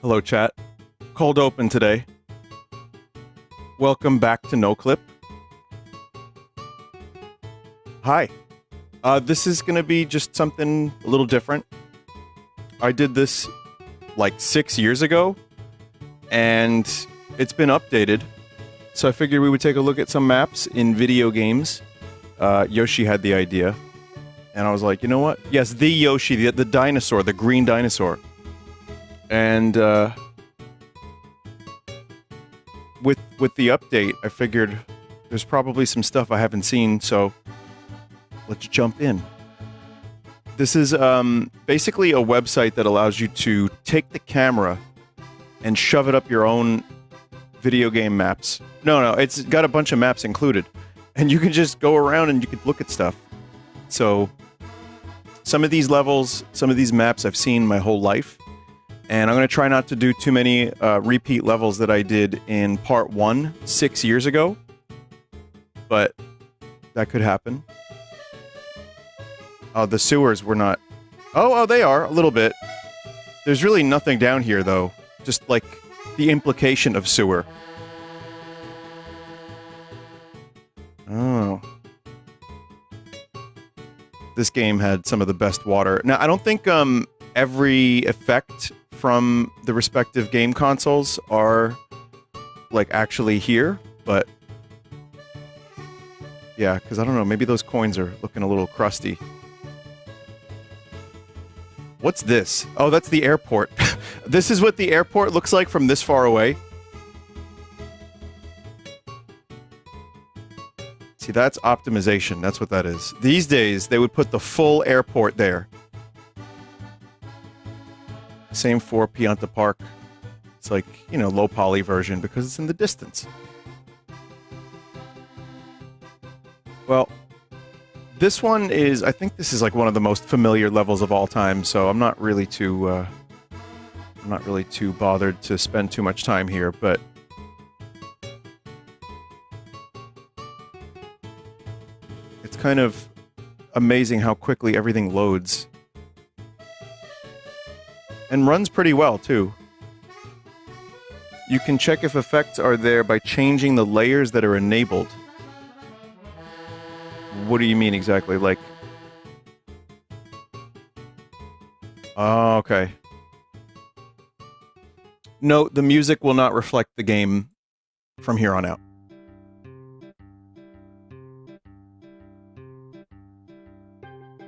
Hello, chat. Cold open today. Welcome back to No Clip. Hi. This is going to be just something a little different. I did this like 6 years ago, and it's been updated. So I figured we would take a look at some maps in video games. Yoshi had the idea. And I was like, you know what? Yes, the Yoshi, the dinosaur, the green dinosaur. And with the update, I figured there's probably some stuff I haven't seen, so let's jump in. This is basically a website that allows you to take the camera and shove it up your own video game maps. No, it's got a bunch of maps included. And you can just go around and you can look at stuff. So some of these levels, some of these maps I've seen my whole life. And I'm going to try not to do too many repeat levels that I did in part 1 6 years ago. But that could happen. Oh, the sewers were not... Oh, they are, a little bit. There's really nothing down here, though. Just, like, the implication of sewer. Oh. This game had some of the best water. Now, I don't think every effect from the respective game consoles are, like, actually here, but... Yeah, because I don't know, maybe those coins are looking a little crusty. What's this? Oh, that's the airport. This is what the airport looks like from this far away. See, that's optimization. That's what that is. These days, they would put the full airport there. Same for Pianta Park. It's like, you know, low poly version because it's in the distance. Well, this one is, I think this is like one of the most familiar levels of all time, so I'm not really too bothered to spend too much time here, but it's kind of amazing how quickly everything loads. And runs pretty well, too. You can check if effects are there by changing the layers that are enabled. What do you mean exactly? Like... Oh, okay. No, the music will not reflect the game from here on out.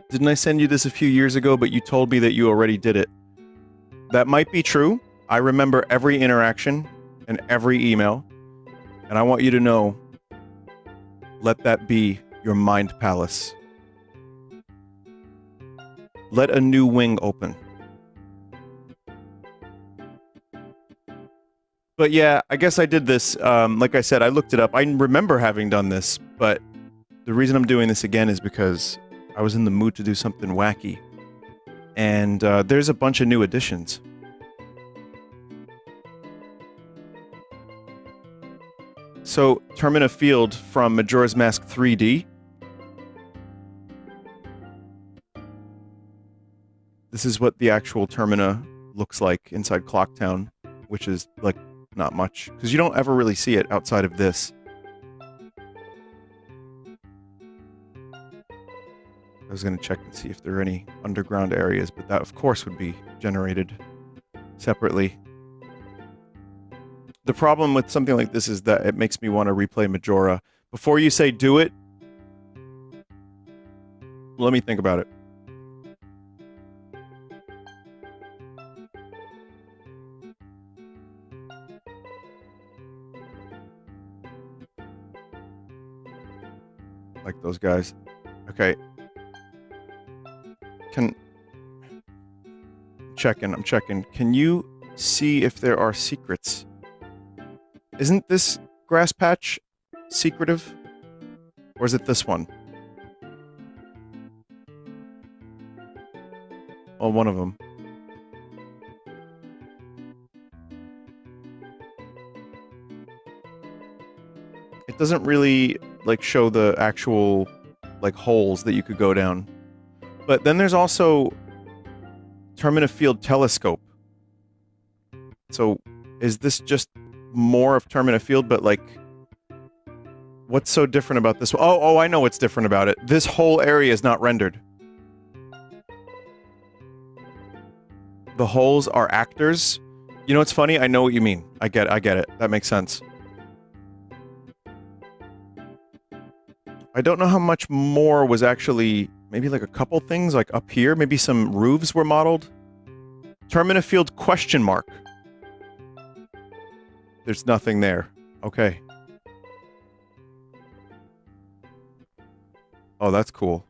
Didn't I send you this a few years ago, but you told me that you already did it? That might be true. I remember every interaction and every email, and I want you to know, let that be your mind palace. Let a new wing open. But yeah, I guess I did this. Like I said, I looked it up. I remember having done this, but the reason I'm doing this again is because I was in the mood to do something wacky. And there's a bunch of new additions. So, Termina Field from Majora's Mask 3D. This is what the actual Termina looks like inside Clocktown, which is, like, not much. Because you don't ever really see it outside of this. I was going to check and see if there are any underground areas, but that, of course, would be generated separately. The problem with something like this is that it makes me want to replay Majora. Before you say do it, let me think about it. Like those guys. Okay. I'm checking. Can you see if there are secrets? Isn't this grass patch secretive? Or is it this one? Well, one of them. It doesn't really, like, show the actual, like, holes that you could go down. But then there's also Termina Field Telescope. So, is this just more of Termina Field, but like... What's so different about this one? Oh, I know what's different about it. This whole area is not rendered. The holes are actors. You know what's funny? I know what you mean. I get it. That makes sense. I don't know how much more was actually... Maybe like a couple things, like up here. Maybe some roofs were modeled. Termina Field question mark. There's nothing there. Okay. Oh, that's cool.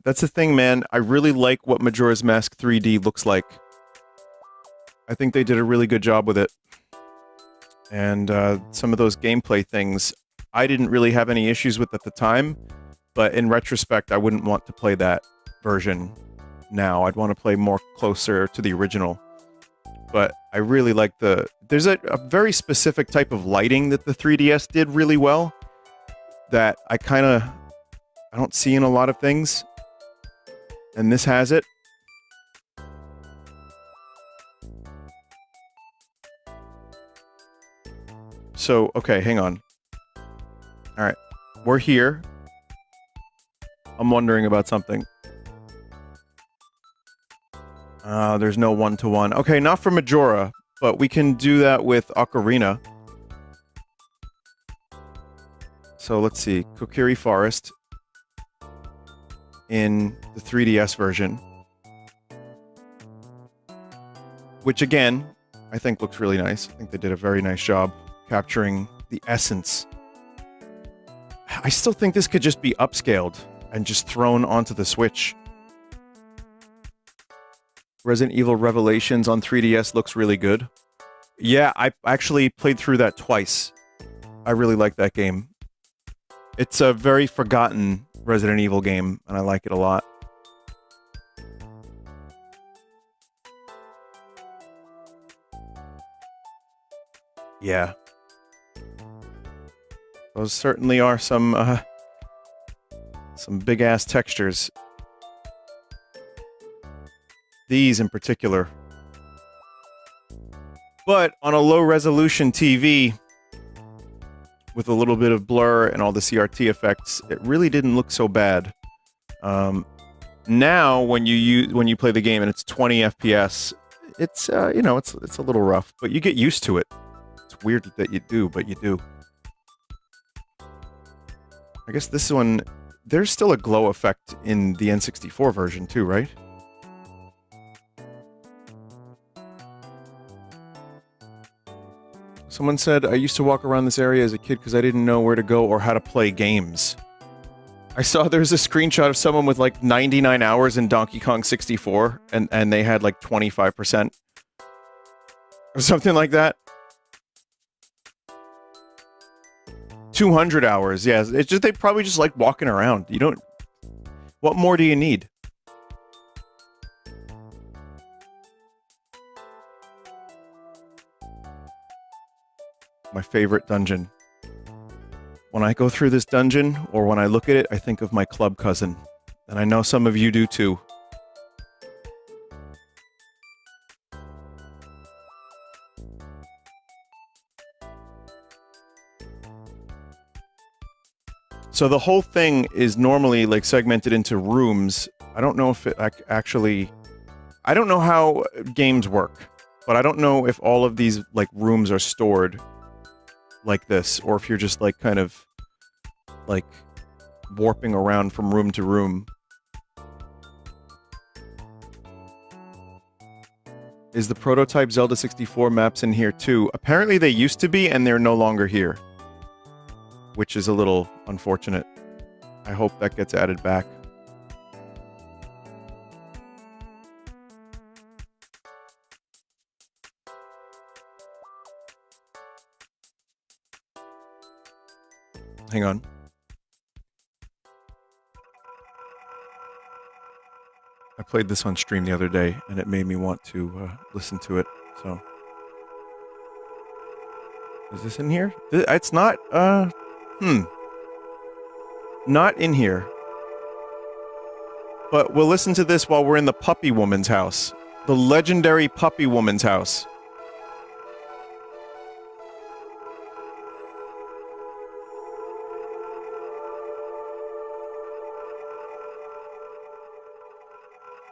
That's the thing, man. I really like what Majora's Mask 3D looks like. I think they did a really good job with it. And some of those gameplay things, I didn't really have any issues with at the time, but in retrospect, I wouldn't want to play that version now. I'd want to play more closer to the original. But I really like the... There's a very specific type of lighting that the 3DS did really well that I don't see in a lot of things. And this has it. So, okay, hang on. Alright. We're here. I'm wondering about something. There's no one-to-one. Okay, not for Majora, but we can do that with Ocarina. So let's see. Kokiri Forest in the 3DS version. Which, again, I think looks really nice. I think they did a very nice job capturing the essence. I still think this could just be upscaled and just thrown onto the Switch. Resident Evil Revelations on 3DS looks really good. Yeah, I actually played through that twice. I really like that game. It's a very forgotten Resident Evil game, and I like it a lot. Yeah. Those certainly are some big-ass textures. These in particular. But on a low-resolution TV, with a little bit of blur and all the CRT effects, it really didn't look so bad. Now, when you play the game and it's 20 FPS, it's you know, it's a little rough, but you get used to it. It's weird that you do, but you do. I guess this one, there's still a glow effect in the N64 version too, right? Someone said, I used to walk around this area as a kid because I didn't know where to go or how to play games. I saw there's a screenshot of someone with like 99 hours in Donkey Kong 64 and they had like 25%. Or something like that. 200 hours, yeah. It's just, they probably just like walking around. You don't... What more do you need? My favorite dungeon. When I go through this dungeon, or when I look at it, I think of my club cousin. And I know some of you do too. So the whole thing is normally like segmented into rooms. I don't know if it actually... I don't know how games work, but I don't know if all of these like rooms are stored like this, or if you're just like kind of like warping around from room to room. Is the prototype Zelda 64 maps in here too? Apparently they used to be, and they're no longer here. Which is a little unfortunate. I hope that gets added back. Hang on. I played this on stream the other day, and it made me want to listen to it, so... Is this in here? It's not, Not in here. But we'll listen to this while we're in the puppy woman's house. The legendary puppy woman's house.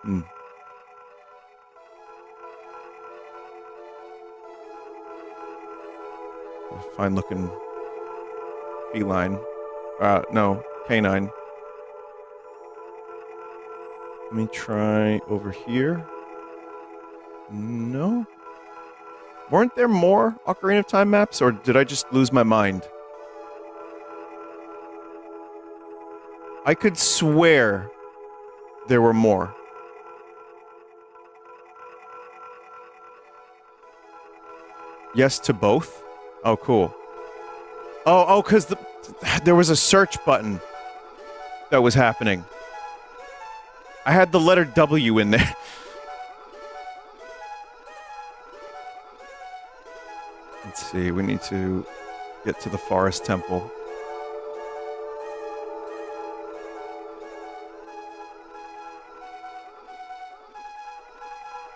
Hmm. Fine looking feline. No, canine. Let me try over here. No? Weren't there more Ocarina of Time maps, or did I just lose my mind? I could swear there were more. Yes to both? Oh, cool. Oh, because there was a search button that was happening. I had the letter W in there. Let's see, we need to get to the Forest Temple.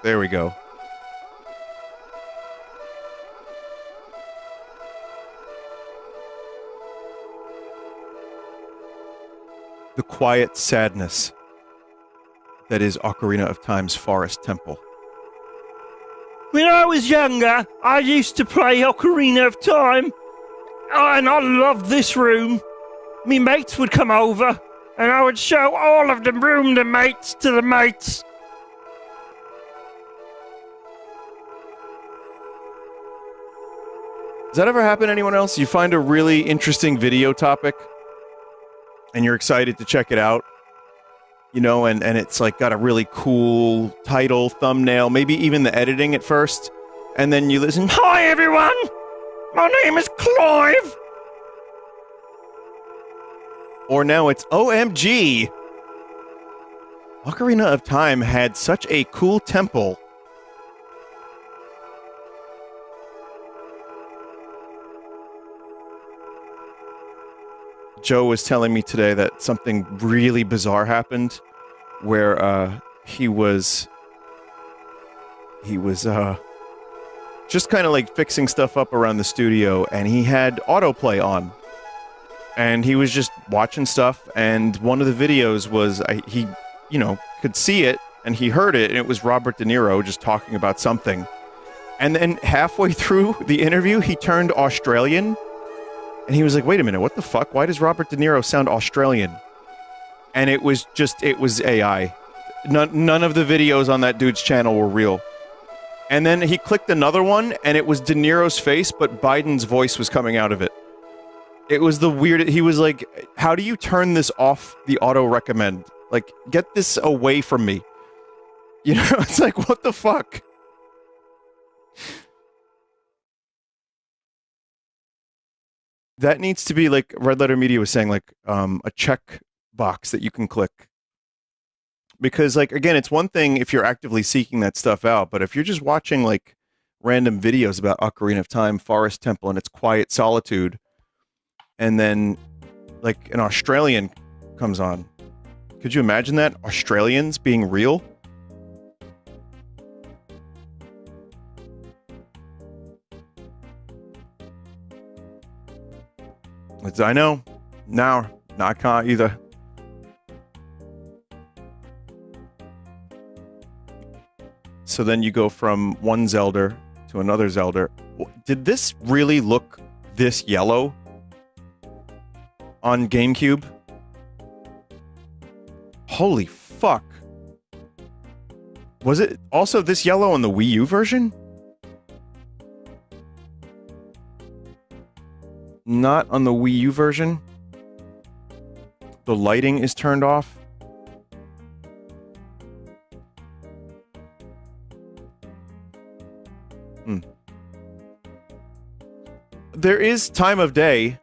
There we go. The quiet sadness that is Ocarina of Time's Forest Temple. When I was younger, I used to play Ocarina of Time, and I loved this room. Me mates would come over, and I would show all of the room to mates to the mates. Does that ever happen to anyone else? You find a really interesting video topic, and you're excited to check it out, you know, and it's like got a really cool title, thumbnail, maybe even the editing at first, and then you listen, Hi everyone! My name is Clive! or now it's OMG! Ocarina of Time had such a cool temple. Joe was telling me today that something really bizarre happened where he was just kind of like fixing stuff up around the studio, and he had autoplay on, and he was just watching stuff, and one of the videos was he could see it and he heard it, and it was Robert De Niro just talking about something, and then halfway through the interview he turned Australian. And he was like, wait a minute, what the fuck? Why does Robert De Niro sound Australian? And it was AI. None of the videos on that dude's channel were real. And then he clicked another one, and it was De Niro's face, but Biden's voice was coming out of it. It was the weirdest. He was like, how do you turn this off the auto recommend? Like, get this away from me. You know, it's like, what the fuck? That needs to be, like Red Letter Media was saying, like a check box that you can click. Because, like, again, it's one thing if you're actively seeking that stuff out, but if you're just watching, like, random videos about Ocarina of Time, Forest Temple, and its quiet solitude, and then, like, an Australian comes on. Could you imagine that? Australians being real? I know. No, I can't either. So then you go from one Zelda to another Zelda. Did this really look this yellow on GameCube? Holy fuck. Was it also this yellow on the Wii U version? Not on the Wii U version. The lighting is turned off. There is time of day,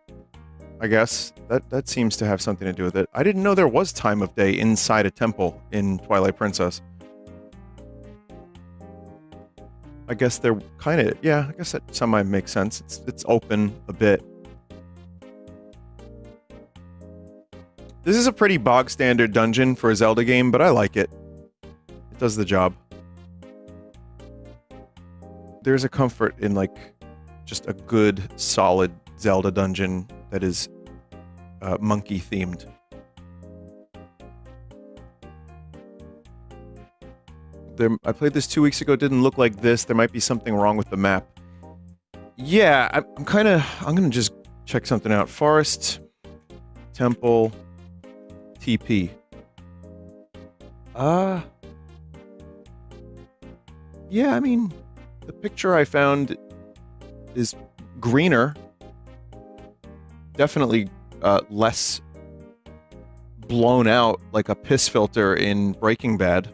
I guess. That seems to have something to do with it. I didn't know there was time of day inside a temple in Twilight Princess. I guess they're kind of, yeah, I guess that somehow makes sense. It's open a bit. This is a pretty bog standard dungeon for a Zelda game, but I like it. It does the job. there's a comfort in like just a good, solid Zelda dungeon that is monkey themed. I played this 2 weeks ago. It didn't look like this. There might be something wrong with the map. Yeah, I'm gonna just check something out. Forest, temple, TP. Yeah, I mean, the picture I found is greener. Definitely less blown out like a piss filter in Breaking Bad.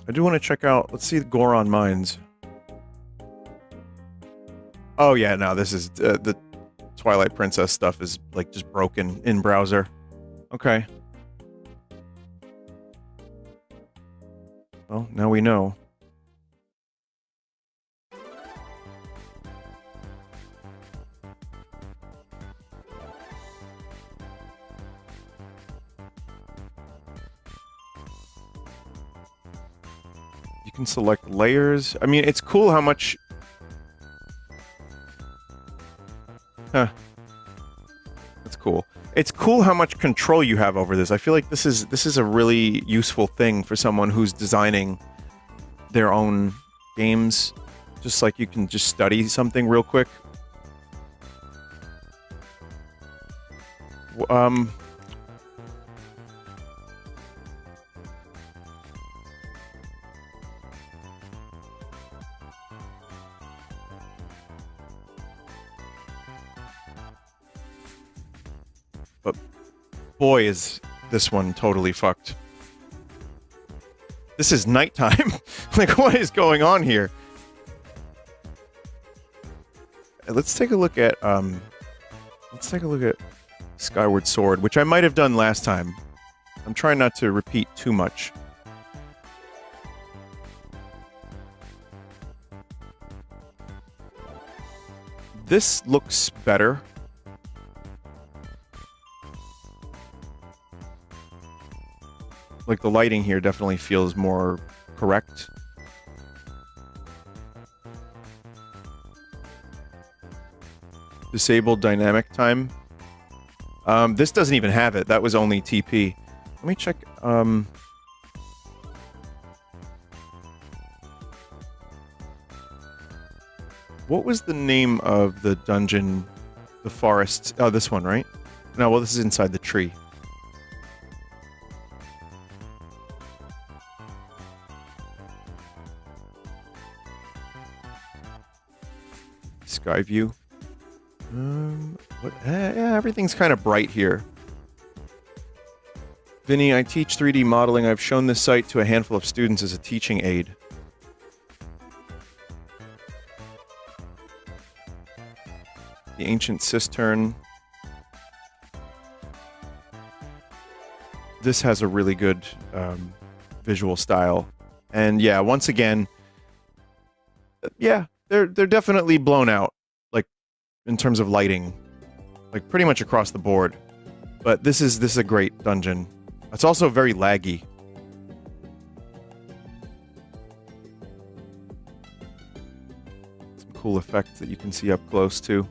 I do want to check out, let's see the Goron Mines. Oh yeah, no, this is, the Twilight Princess stuff is like just broken in browser. Okay. Well, now we know. You can select layers. I mean, it's cool how much... Huh. That's cool. It's cool how much control you have over this. I feel like this is a really useful thing for someone who's designing their own games. Just like you can just study something real quick. But boy, is this one totally fucked. This is nighttime. Like, what is going on here? Let's take a look at Skyward Sword, which I might have done last time. I'm trying not to repeat too much. This looks better. Like, the lighting here definitely feels more correct. Disabled dynamic time. This doesn't even have it. That was only TP. Let me check, what was the name of the dungeon? The forest? Oh, this one, right? No, well, this is inside the tree. Sky view. Yeah, everything's kind of bright here. Vinny, I teach 3D modeling. I've shown this site to a handful of students as a teaching aid. The ancient cistern. This has a really good visual style. And yeah, once again, yeah, they're definitely blown out, like, in terms of lighting, like pretty much across the board. But this is a great dungeon. It's also very laggy. Some cool effects that you can see up close too.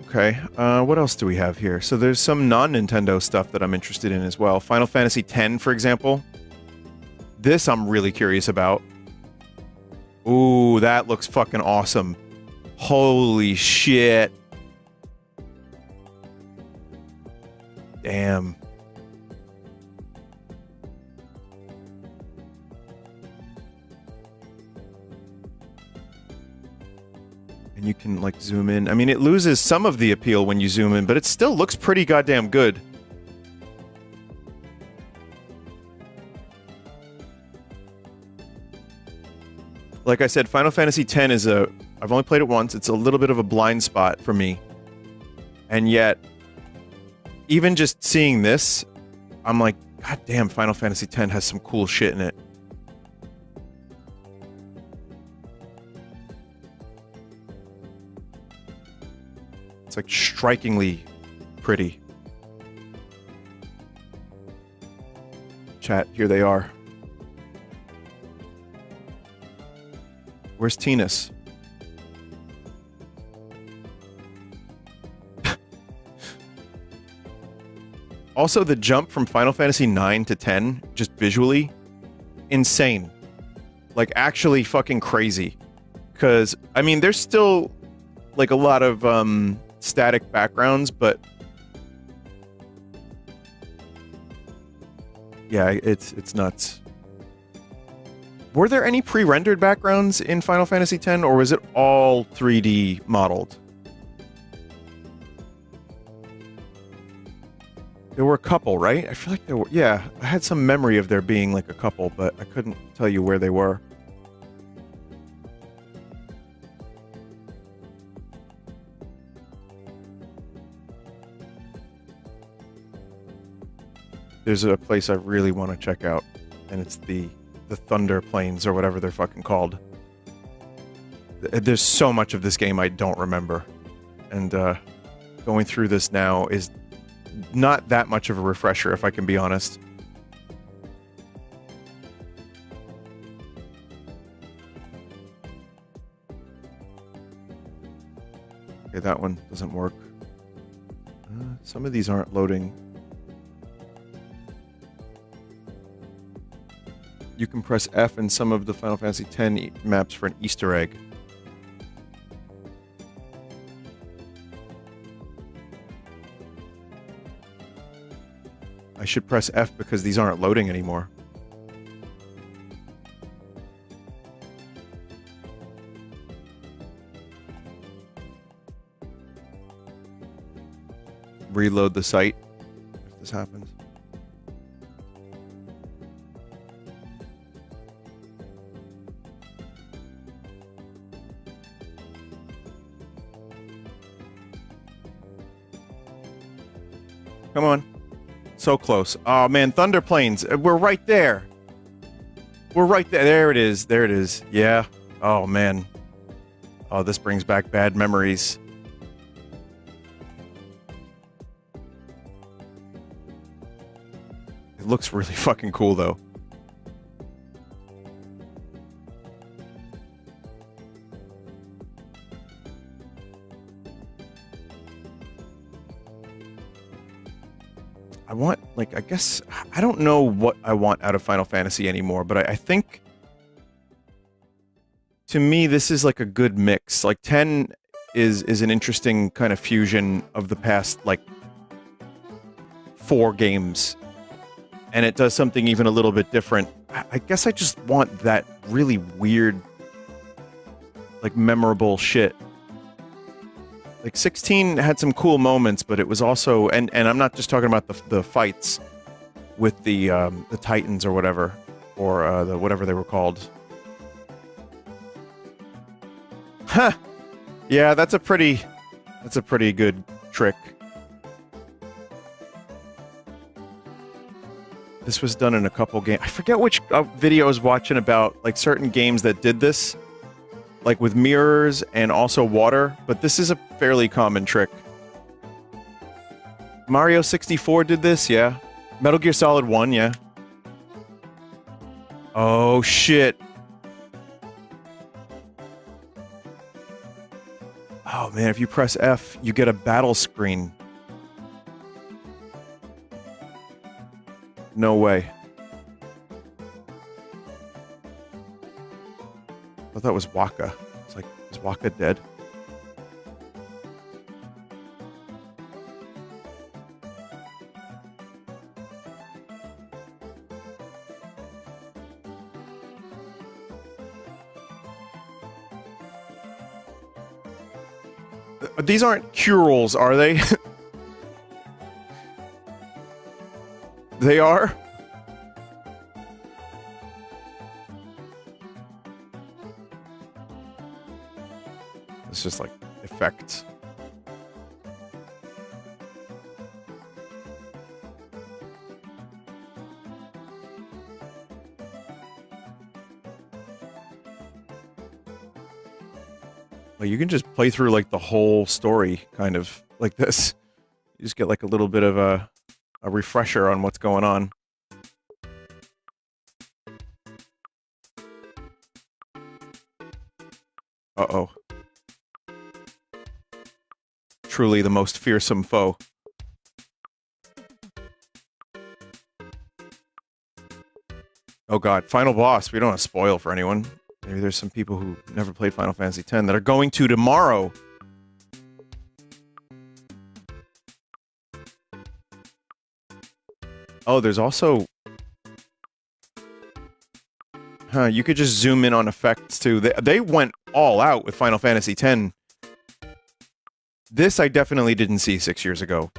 Okay, what else do we have here? So there's some non-Nintendo stuff that I'm interested in as well. Final Fantasy X, for example. This I'm really curious about. Ooh, that looks fucking awesome. Holy shit. Damn. And you can, like, zoom in. I mean, it loses some of the appeal when you zoom in, but it still looks pretty goddamn good. Like I said, Final Fantasy X is I've only played it once. It's a little bit of a blind spot for me. And yet, even just seeing this, I'm like, God damn, Final Fantasy X has some cool shit in it. It's like strikingly pretty. chat. Here they are. Where's Tinus? Also, the jump from Final Fantasy 9 to 10, just visually, insane. Like, actually fucking crazy. Because, I mean, there's still, like, a lot of, static backgrounds, but... yeah, it's nuts. Were there any pre-rendered backgrounds in Final Fantasy X, or was it all 3D modeled? There were a couple, right? I feel like there were... yeah, I had some memory of there being, like, a couple, but I couldn't tell you where they were. There's a place I really want to check out, and it's the Thunder Plains, or whatever they're fucking called. There's so much of this game I don't remember, and going through this now is not that much of a refresher, if I can be honest. Okay, that one doesn't work. Some of these aren't loading. You can press F in some of the Final Fantasy X maps for an Easter egg. I should press F because these aren't loading anymore. Reload the site if this happens. Come on. So close. Oh man, Thunder Plains. We're right there. We're right there. There it is. There it is. Yeah. Oh man. Oh, this brings back bad memories. It looks really fucking cool though. I want, like, I guess, I don't know what I want out of Final Fantasy anymore, but I think, to me, this is like a good mix. Like, 10 is an interesting kind of fusion of the past, like, 4 games. And it does something even a little bit different. I guess I just want that really weird, like, memorable shit. Like, 16 had some cool moments, but it was also... And I'm not just talking about the fights with the Titans or whatever. Or the whatever they were called. Huh! Yeah, that's a pretty good trick. This was done in a couple games. I forget which video I was watching about, like, certain games that did this. Like with mirrors and also water, but this is a fairly common trick. Mario 64 did this, yeah. Metal Gear Solid 1, yeah. Oh, shit. Oh, man, if you press F, you get a battle screen. No way. I thought that was Waka. It's like, is Waka dead? These aren't cure-alls, are they? They are? It's just like effects. Like you can just play through like the whole story kind of like this. You just get like a little bit of a refresher on what's going on. Uh-oh. Truly the most fearsome foe. Oh god, final boss. We don't want to spoil for anyone. Maybe there's some people who never played Final Fantasy X that are going to tomorrow. Oh, there's also... Huh, you could just zoom in on effects too. They went all out with Final Fantasy X. This I definitely didn't see 6 years ago.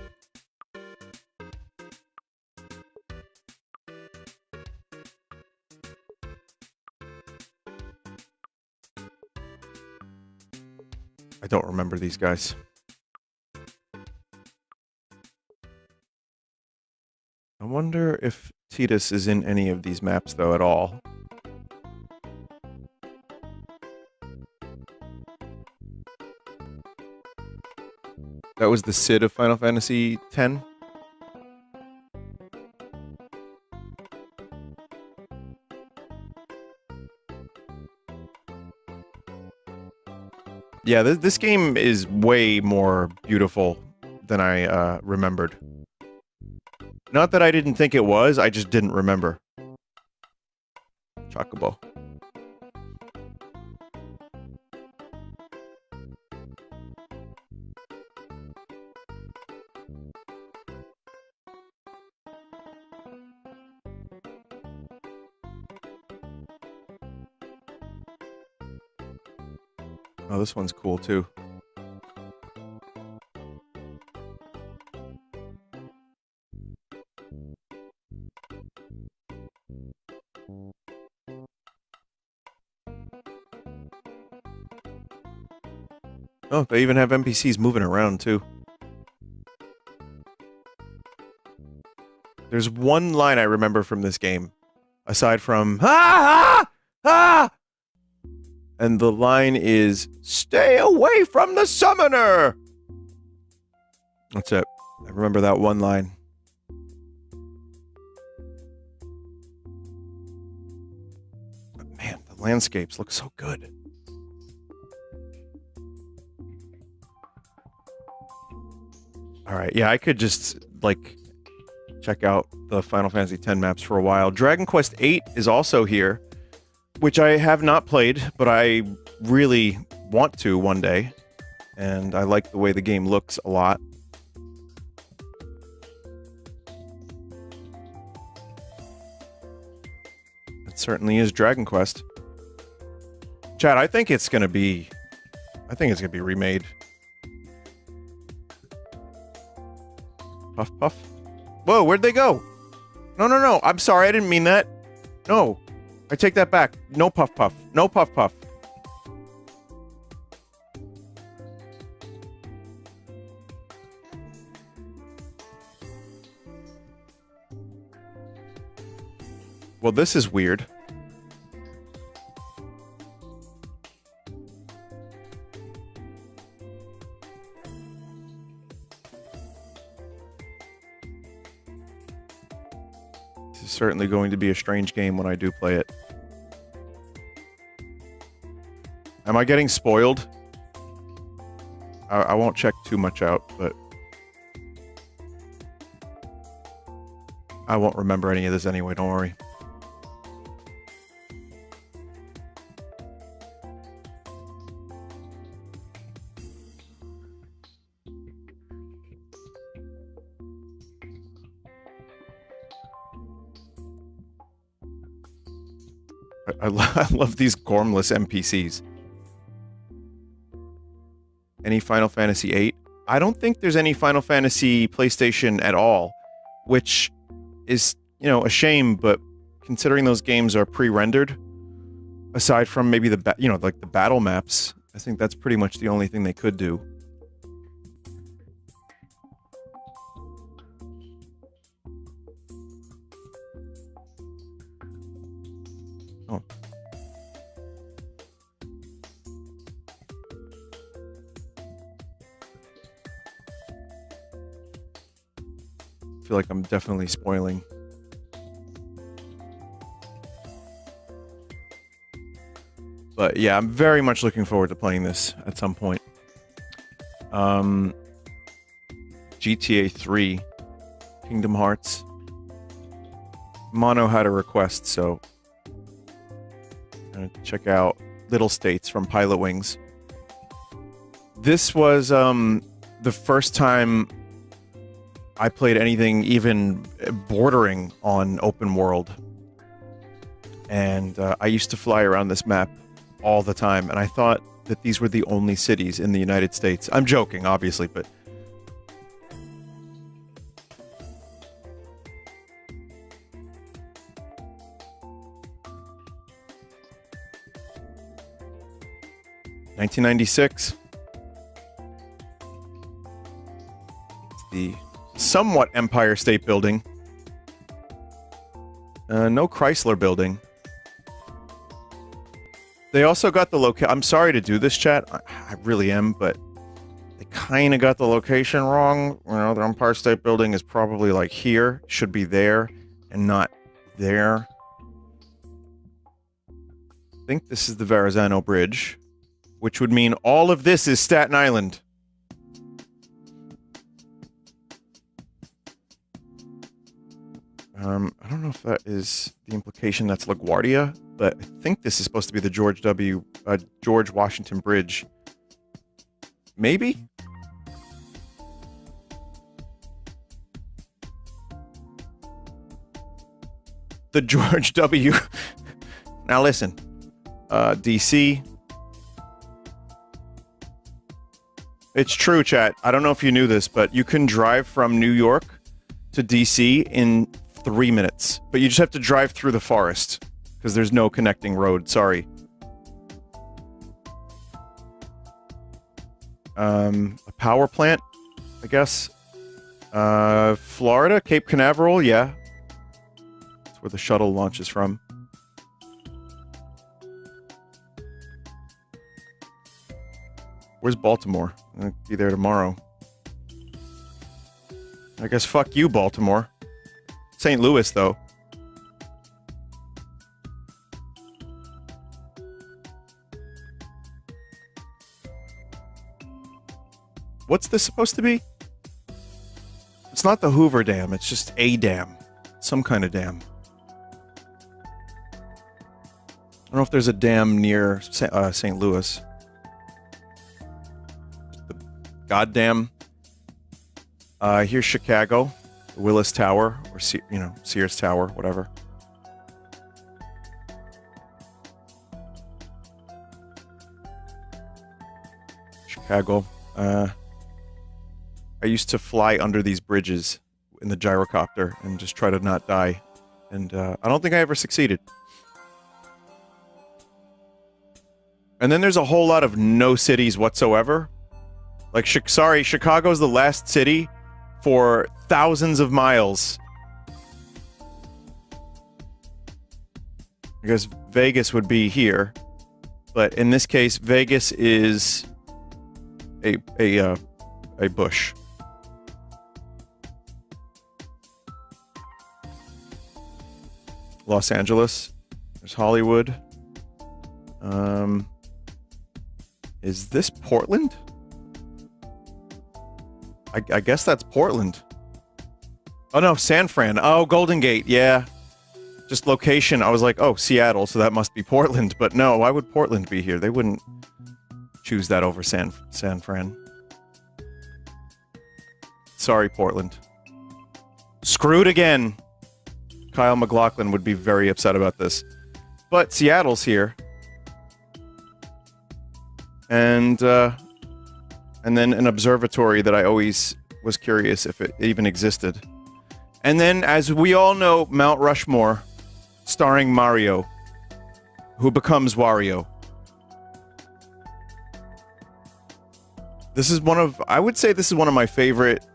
I don't remember these guys. I wonder if Tidus is in any of these maps, though, at all. That was the Cid of Final Fantasy X? Yeah, this game is way more beautiful than I remembered. Not that I didn't think it was, I just didn't remember. Chocobo. Oh, this one's cool too. Oh, they even have NPCs moving around too. There's one line I remember from this game, aside from "Ah! Ah! Ah!" And the line is, "Stay away from the summoner!" That's it. I remember that one line. But man, the landscapes look so good. Alright, yeah, I could just, like, check out the Final Fantasy X maps for a while. Dragon Quest VIII is also here, which I have not played, but I really want to one day. And I like the way the game looks a lot. It certainly is Dragon Quest. Chad, I think it's gonna be remade. Puff puff. Whoa, where'd they go? No, no, no. I'm sorry, I didn't mean that. No. I take that back. No puff puff. No puff puff. Well, this is weird. This is certainly going to be a strange game when I do play it. Am I getting spoiled? I won't check too much out, but I won't remember any of this anyway, don't worry. I love these gormless NPCs. Any Final Fantasy VIII? I don't think there's any Final Fantasy PlayStation at all, which is, you know, a shame, but considering those games are pre-rendered, aside from maybe the battle maps, I think that's pretty much the only thing they could do. Oh. I feel like I'm definitely spoiling. But yeah, I'm very much looking forward to playing this at some point. GTA 3, Kingdom Hearts. Mono had a request, so I'm gonna check out Little States from Pilot Wings. This was the first time I played anything even bordering on open world. And I used to fly around this map all the time, and I thought that these were the only cities in the United States. I'm joking, obviously, but... ...1996. It's the somewhat Empire State Building. No Chrysler Building. They also got the location. I'm sorry to do this, chat. I really am, but they kind of got the location wrong. You know, the Empire State Building is probably like here, should be there, and not there. I think this is the Verrazano Bridge, which would mean all of this is Staten Island. I don't know if that is the implication that's LaGuardia, but I think this is supposed to be the George Washington Bridge. Maybe? The George W. Now listen, DC. It's true, chat. I don't know if you knew this, but you can drive from New York to DC in 3 minutes, but you just have to drive through the forest because there's no connecting road. Sorry. A power plant, I guess. Florida, Cape Canaveral, yeah. That's where the shuttle launches from. Where's Baltimore? I'm gonna be there tomorrow. I guess fuck you, Baltimore. St. Louis, though. What's this supposed to be? It's not the Hoover Dam, it's just a dam. Some kind of dam. I don't know if there's a dam near St. Louis. The goddamn. Here's Chicago. Willis Tower, or Sears Tower, whatever. Chicago. I used to fly under these bridges in the gyrocopter and just try to not die. And I don't think I ever succeeded. And then there's a whole lot of no cities whatsoever. Like, sorry, Chicago's the last city for thousands of miles. Because Vegas would be here. But in this case, Vegas is a bush. Los Angeles. There's Hollywood. Is this Portland? I guess that's Portland. Oh no, San Fran. Oh, Golden Gate, yeah. Just location, I was like, oh, Seattle, so that must be Portland. But no, why would Portland be here? They wouldn't choose that over San Fran. Sorry, Portland. Screwed again. Kyle McLaughlin would be very upset about this. But Seattle's here. And then an observatory that I always was curious if it even existed. And then, as we all know, Mount Rushmore, starring Mario, who becomes Wario. This is I would say this is one of my favorite,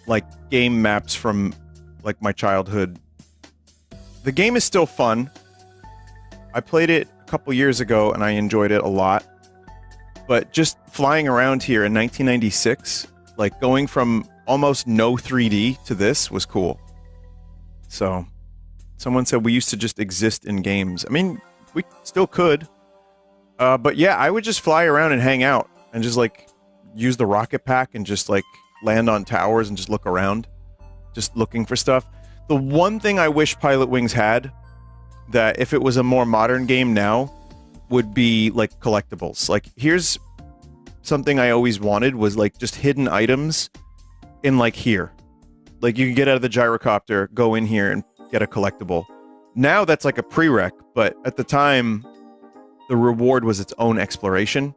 like, game maps from, like, my childhood. The game is still fun. I played it a couple years ago, and I enjoyed it a lot. But just flying around here in 1996, like going from almost no 3D to this was cool. So, someone said we used to just exist in games. I mean, we still could, But yeah, I would just fly around and hang out and just like use the rocket pack and just like land on towers and just look around, just looking for stuff. The one thing I wish Pilot Wings had, that if it was a more modern game now, would be like collectibles. Like here's something I always wanted, was like just hidden items in like here. Like you can get out of the gyrocopter, go in here and get a collectible. Now that's like a prereq, but at the time the reward was its own exploration.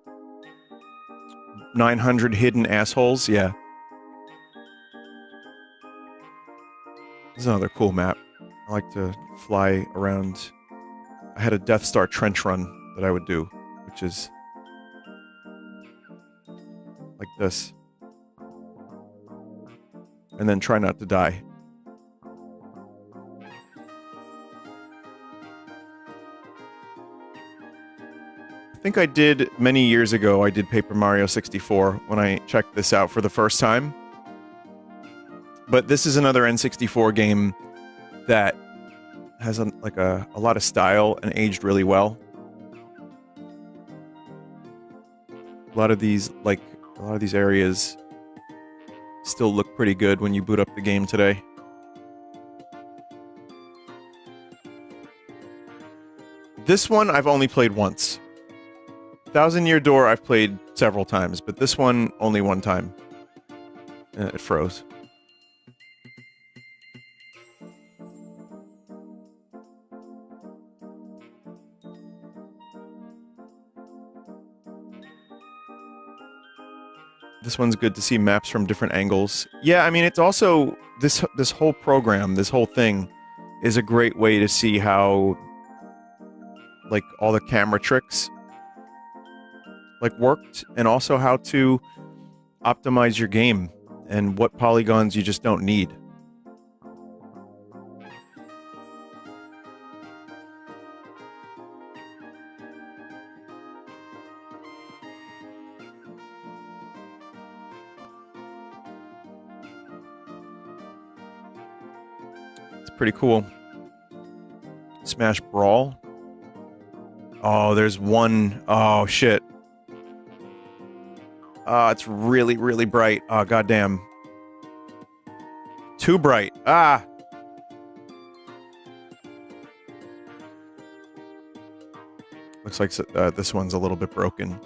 900 hidden assholes, yeah. This is another cool map. I like to fly around. I had a Death Star trench run that I would do, which is like this. And then try not to die. I think I did, many years ago, I did Paper Mario 64 when I checked this out for the first time. But this is another N64 game that has a lot of style and aged really well. A lot of these areas still look pretty good when you boot up the game today. This one I've only played once. Thousand Year Door I've played several times, but this one only one time. It froze. This one's good to see maps from different angles. Yeah, I mean, it's also, this whole program, this whole thing, is a great way to see how, like, all the camera tricks, like, worked, and also how to optimize your game, and what polygons you just don't need. Pretty cool. Smash Brawl. Oh, there's one. Oh, shit. It's really, really bright. Oh, goddamn. Too bright. Ah! Looks like this one's a little bit broken.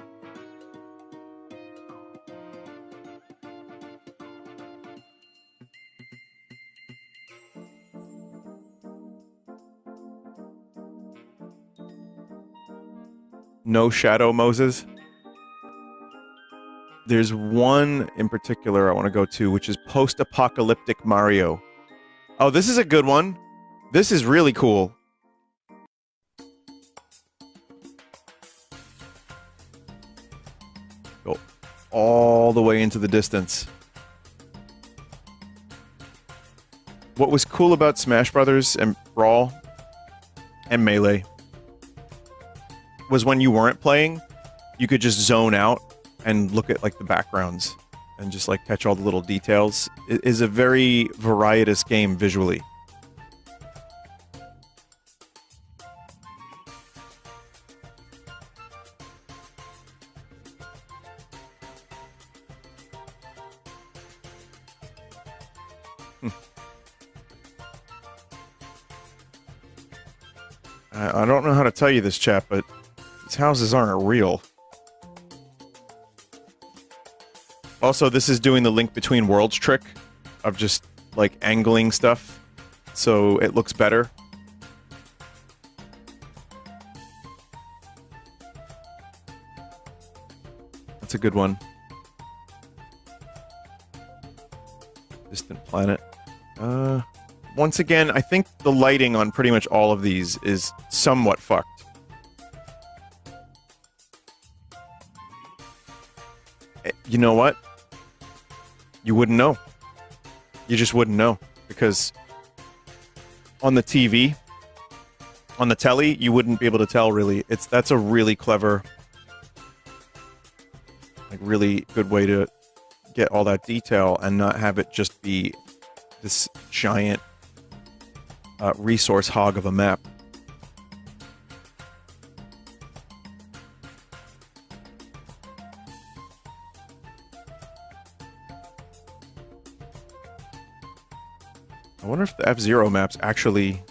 No Shadow Moses. There's one in particular I want to go to, which is Post-Apocalyptic Mario. Oh, this is a good one. This is really cool. Go all the way into the distance. What was cool about Smash Brothers and Brawl and Melee was when you weren't playing, you could just zone out and look at like the backgrounds and just like catch all the little details. It is a very varietous game visually. I don't know how to tell you this, chat, but these houses aren't real. Also, this is doing the Link Between Worlds trick of just, like, angling stuff so it looks better. That's a good one. Distant Planet. Once again, I think the lighting on pretty much all of these is somewhat fucked. You know what? You wouldn't know. You just wouldn't know. Because on the TV, on the telly, you wouldn't be able to tell, really. That's a really clever, like, really good way to get all that detail and not have it just be this giant resource hog of a map. I wonder if the F-Zero maps actually...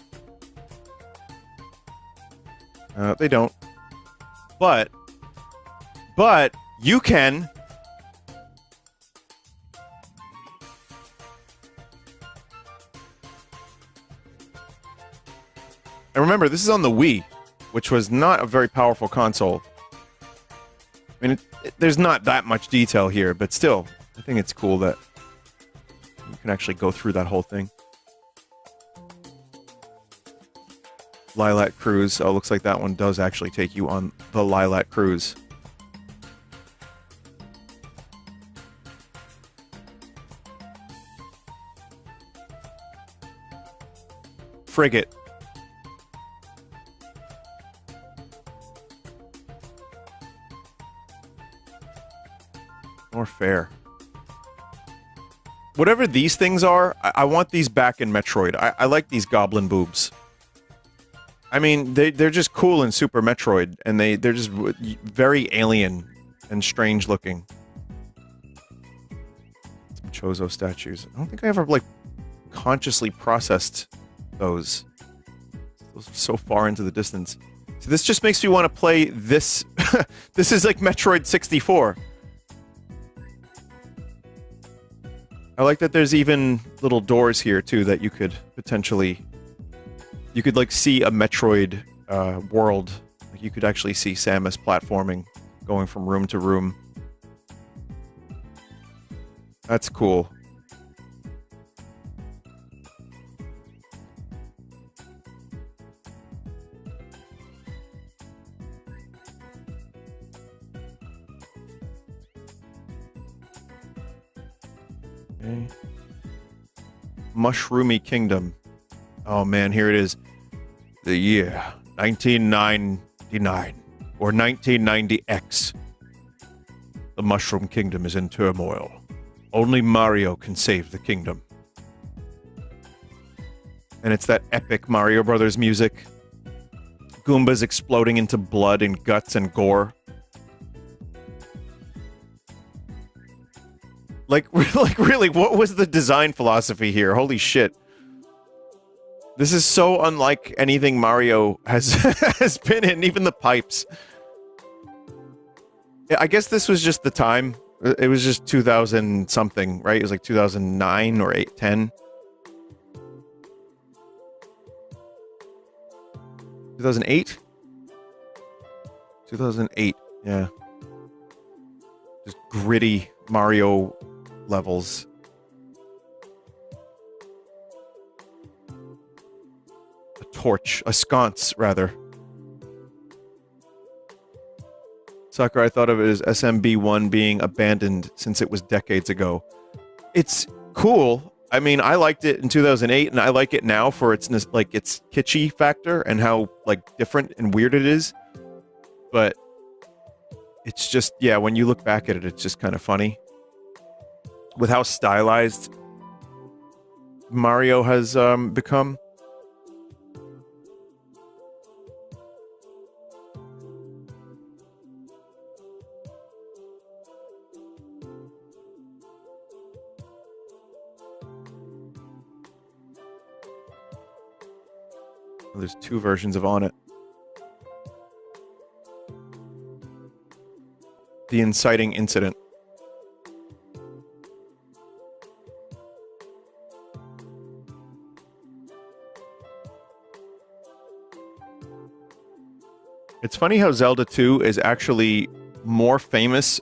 they don't. But you can... And remember, this is on the Wii, which was not a very powerful console. I mean, there's not that much detail here, but still, I think it's cool that you can actually go through that whole thing. Lilac Cruise. Oh, looks like that one does actually take you on the Lilac Cruise. Frigate. More fair. Whatever these things are, I want these back in Metroid. I like these goblin boobs. I mean, they're just cool in Super Metroid, and they're just very alien and strange looking. Some Chozo statues. I don't think I ever, like, consciously processed those. Those are so far into the distance. So this just makes me want to play this. This is like Metroid 64. I like that there's even little doors here, too, that you could potentially... You could, like, see a Metroid world. Like, you could actually see Samus platforming, going from room to room. That's cool. Okay. Mushroomy Kingdom. Oh man, here it is. The year 1999 or 1990X. The Mushroom Kingdom is in turmoil. Only Mario can save the kingdom. And it's that epic Mario Brothers music. Goombas exploding into blood and guts and gore. Like really, what was the design philosophy here? Holy shit. This is so unlike anything Mario has has been in, even the pipes. I guess this was just the time. It was just 2000 something, right? It was like 2009 or 10. 2008? 2008, yeah. Just gritty Mario levels. A torch, a sconce, rather. Sakura, I thought of it as SMB1 being abandoned since it was decades ago. It's cool. I mean, I liked it in 2008, and I like it now for its, like, its kitschy factor and how, like, different and weird it is. But it's just, yeah, when you look back at it, it's just kind of funny. With how stylized Mario has become. There's two versions of On It. The inciting incident. It's funny how Zelda 2 is actually more famous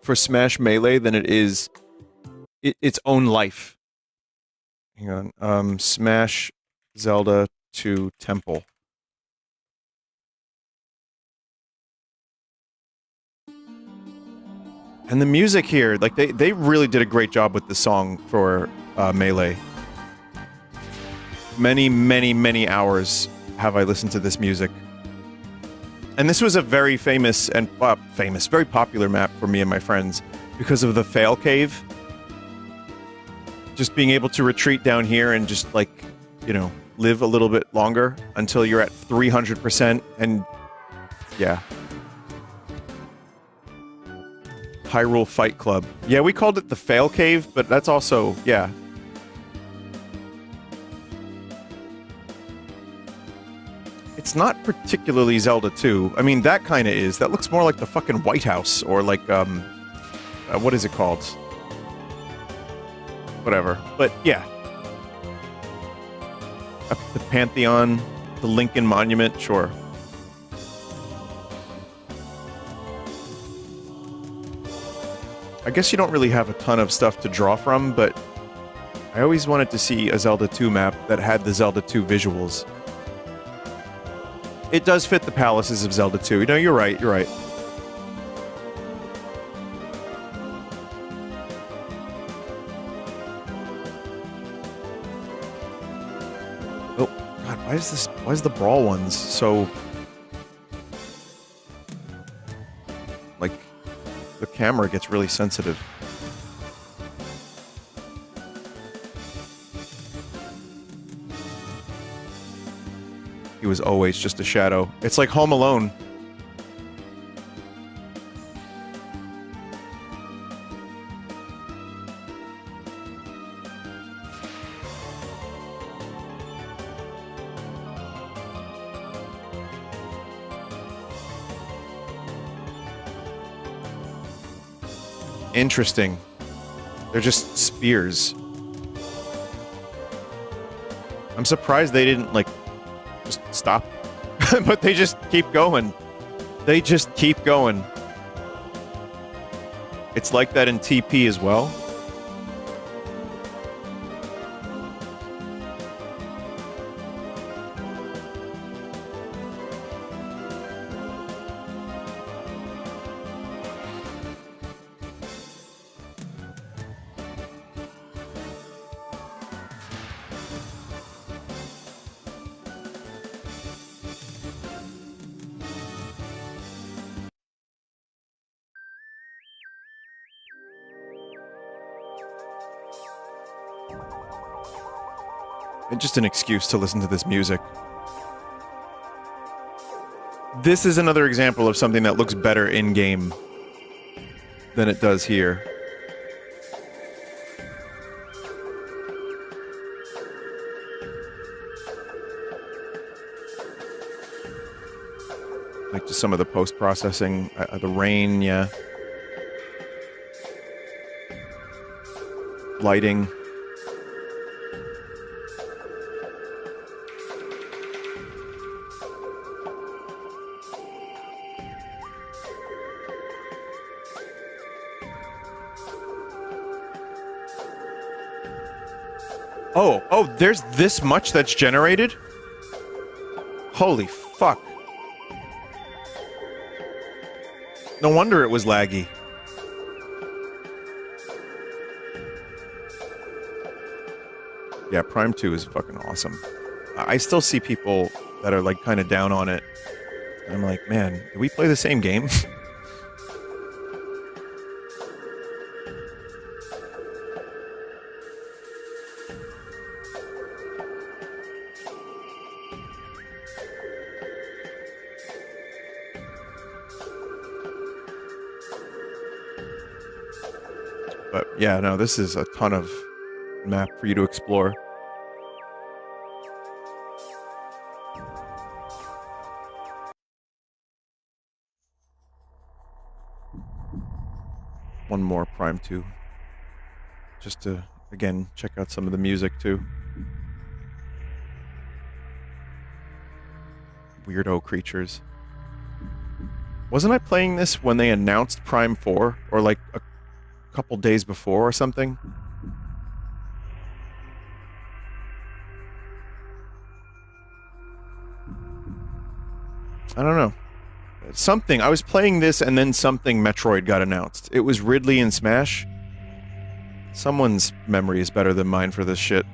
for Smash Melee than it is its own life. Hang on. Smash Zelda 2 Temple. And the music here, like, they really did a great job with the song for Melee. Many, many, many hours have I listened to this music. And this was a very famous and very popular map for me and my friends because of the fail cave. Just being able to retreat down here and just, like, you know, live a little bit longer until you're at 300% and yeah. Hyrule Fight Club. Yeah, we called it the fail cave, but that's also, yeah. It's not particularly Zelda 2. I mean, that kind of is. That looks more like the fucking White House, or like, what is it called? Whatever. But, yeah. The Pantheon, the Lincoln Monument, sure. I guess you don't really have a ton of stuff to draw from, but I always wanted to see a Zelda 2 map that had the Zelda 2 visuals. It does fit the palaces of Zelda 2. You know, you're right, you're right. Oh, God, why is the Brawl ones so... Like, the camera gets really sensitive. He was always just a shadow. It's like Home Alone. Interesting. They're just spears. I'm surprised they didn't, like, just stop. But they just keep going. They just keep going. It's like that in TP as well. And just an excuse to listen to this music. This is another example of something that looks better in-game than it does here. Like just some of the post-processing, the rain, yeah. Lighting. Oh, there's this much that's generated? Holy fuck. No wonder it was laggy. Yeah, Prime 2 is fucking awesome. I still see people that are like kind of down on it. And I'm like, man, did we play the same game? But yeah, no, this is a ton of map for you to explore. One more Prime 2. Just to, again, check out some of the music too. Weirdo creatures. Wasn't I playing this when they announced Prime 4? Or like a couple days before or something? I don't know. Something. I was playing this and then something Metroid got announced. It was Ridley and Smash. Someone's memory is better than mine for this shit.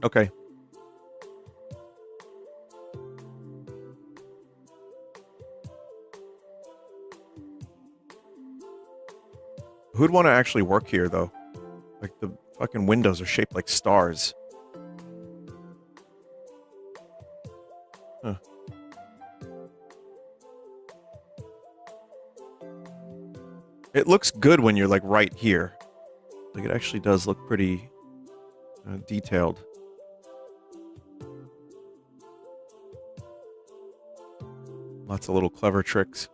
Okay. Who'd want to actually work here, though? Like, the fucking windows are shaped like stars. Huh. It looks good when you're like right here. Like it actually does look pretty detailed. Lots of little clever tricks.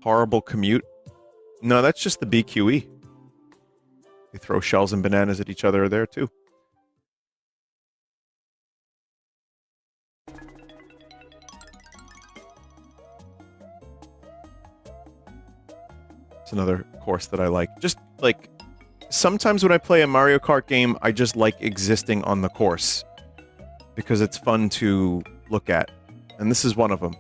Horrible commute. No, that's just the BQE. They throw shells and bananas at each other there too. It's another course that I like. Just like sometimes when I play a Mario Kart game, I just like existing on the course because it's fun to look at. And this is one of them.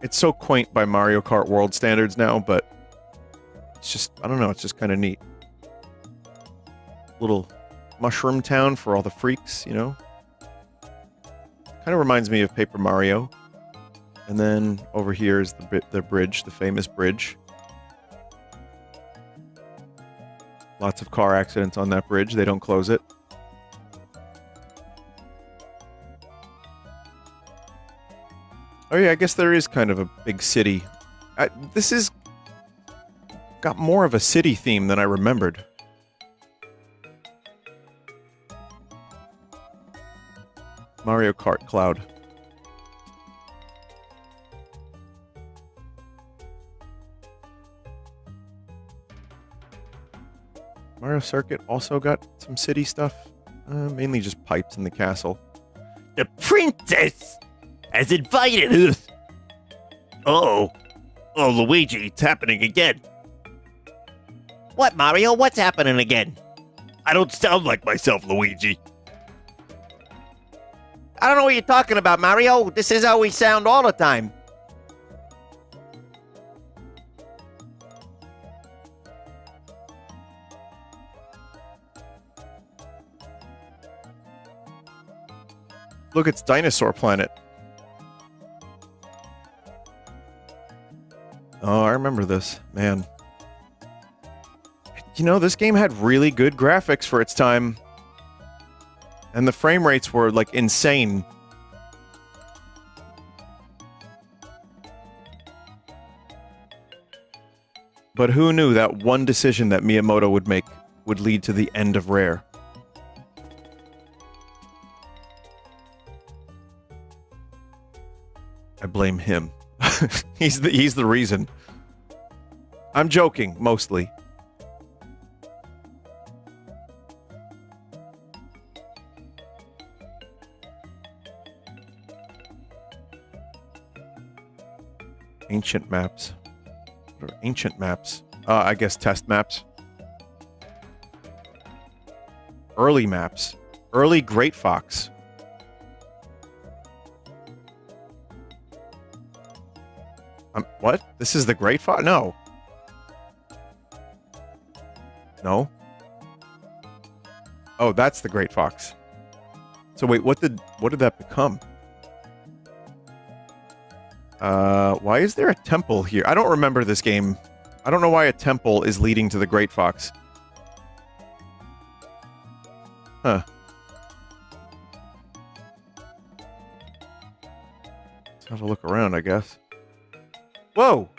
It's so quaint by Mario Kart World standards now, but it's just, I don't know, it's just kind of neat. Little mushroom town for all the freaks, you know? Kind of reminds me of Paper Mario. And then over here is the bridge, the famous bridge. Lots of car accidents on that bridge. They don't close it. Oh yeah, I guess there is kind of a big city. This is got more of a city theme than I remembered. Mario Kart Cloud. Mario Circuit also got some city stuff. Mainly just pipes in the castle. The princess has invited us. Oh, Luigi, it's happening again. What, Mario? What's happening again? I don't sound like myself, Luigi. I don't know what you're talking about, Mario. This is how we sound all the time. Look, it's Dinosaur Planet. Oh, I remember this. Man. You know, this game had really good graphics for its time. And the frame rates were, like, insane. But who knew that one decision that Miyamoto would make would lead to the end of Rare? I blame him. He's the reason. I'm joking, mostly. Ancient maps. What are ancient maps? I guess test maps. Early maps. Early Great Fox. What? This is the Great Fox? No. No. Oh, that's the Great Fox. So wait, what did that become? Why is there a temple here? I don't remember this game. I don't know why a temple is leading to the Great Fox. Huh. Let's have a look around, I guess. Whoa!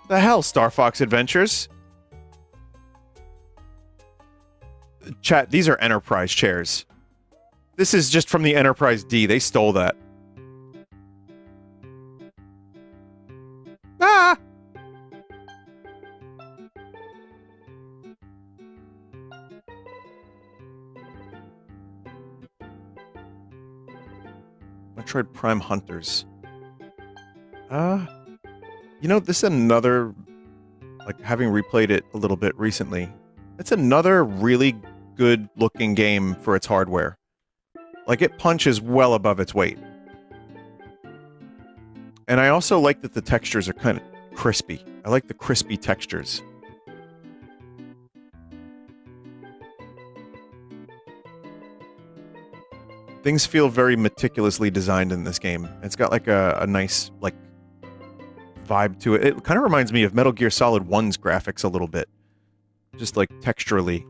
The hell, Star Fox Adventures? Chat, these are Enterprise chairs. This is just from the Enterprise D. They stole that. Ah! Metroid Prime Hunters. You know, this is another, like, having replayed it a little bit recently, it's another really good looking game for its hardware. Like, it punches well above its weight. And I also like that the textures are kind of crispy. I like the crispy textures. Things feel very meticulously designed in this game. It's got like a nice, like, vibe to it. It kind of reminds me of Metal Gear Solid 1's graphics a little bit. Just like texturally.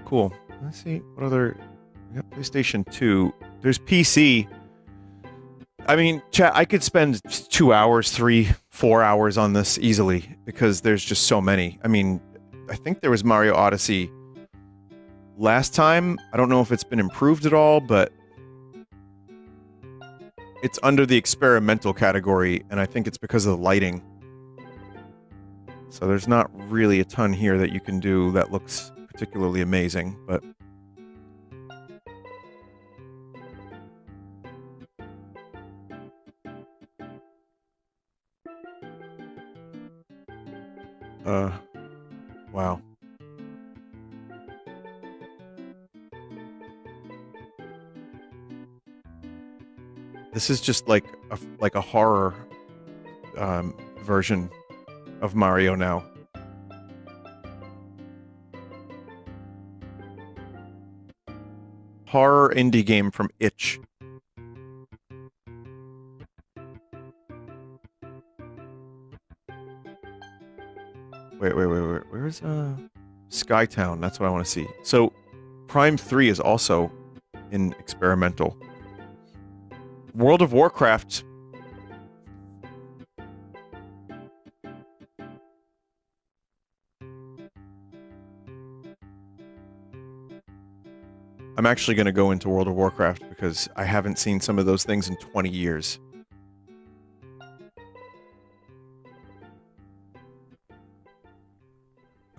Cool. Let's see what other. We got PlayStation 2. There's PC. I mean, chat, I could spend 2 hours, 3, 4 hours on this easily because there's just so many. I mean, I think there was Mario Odyssey last time. I don't know if it's been improved at all, but it's under the experimental category, and I think it's because of the lighting. So there's not really a ton here that you can do that looks particularly amazing, but... wow. This is just like a horror version of Mario now. Horror indie game from Itch. Wait. Where's Skytown? That's what I want to see. So, Prime 3 is also in experimental. World of Warcraft. I'm actually going to go into World of Warcraft because I haven't seen some of those things in 20 years.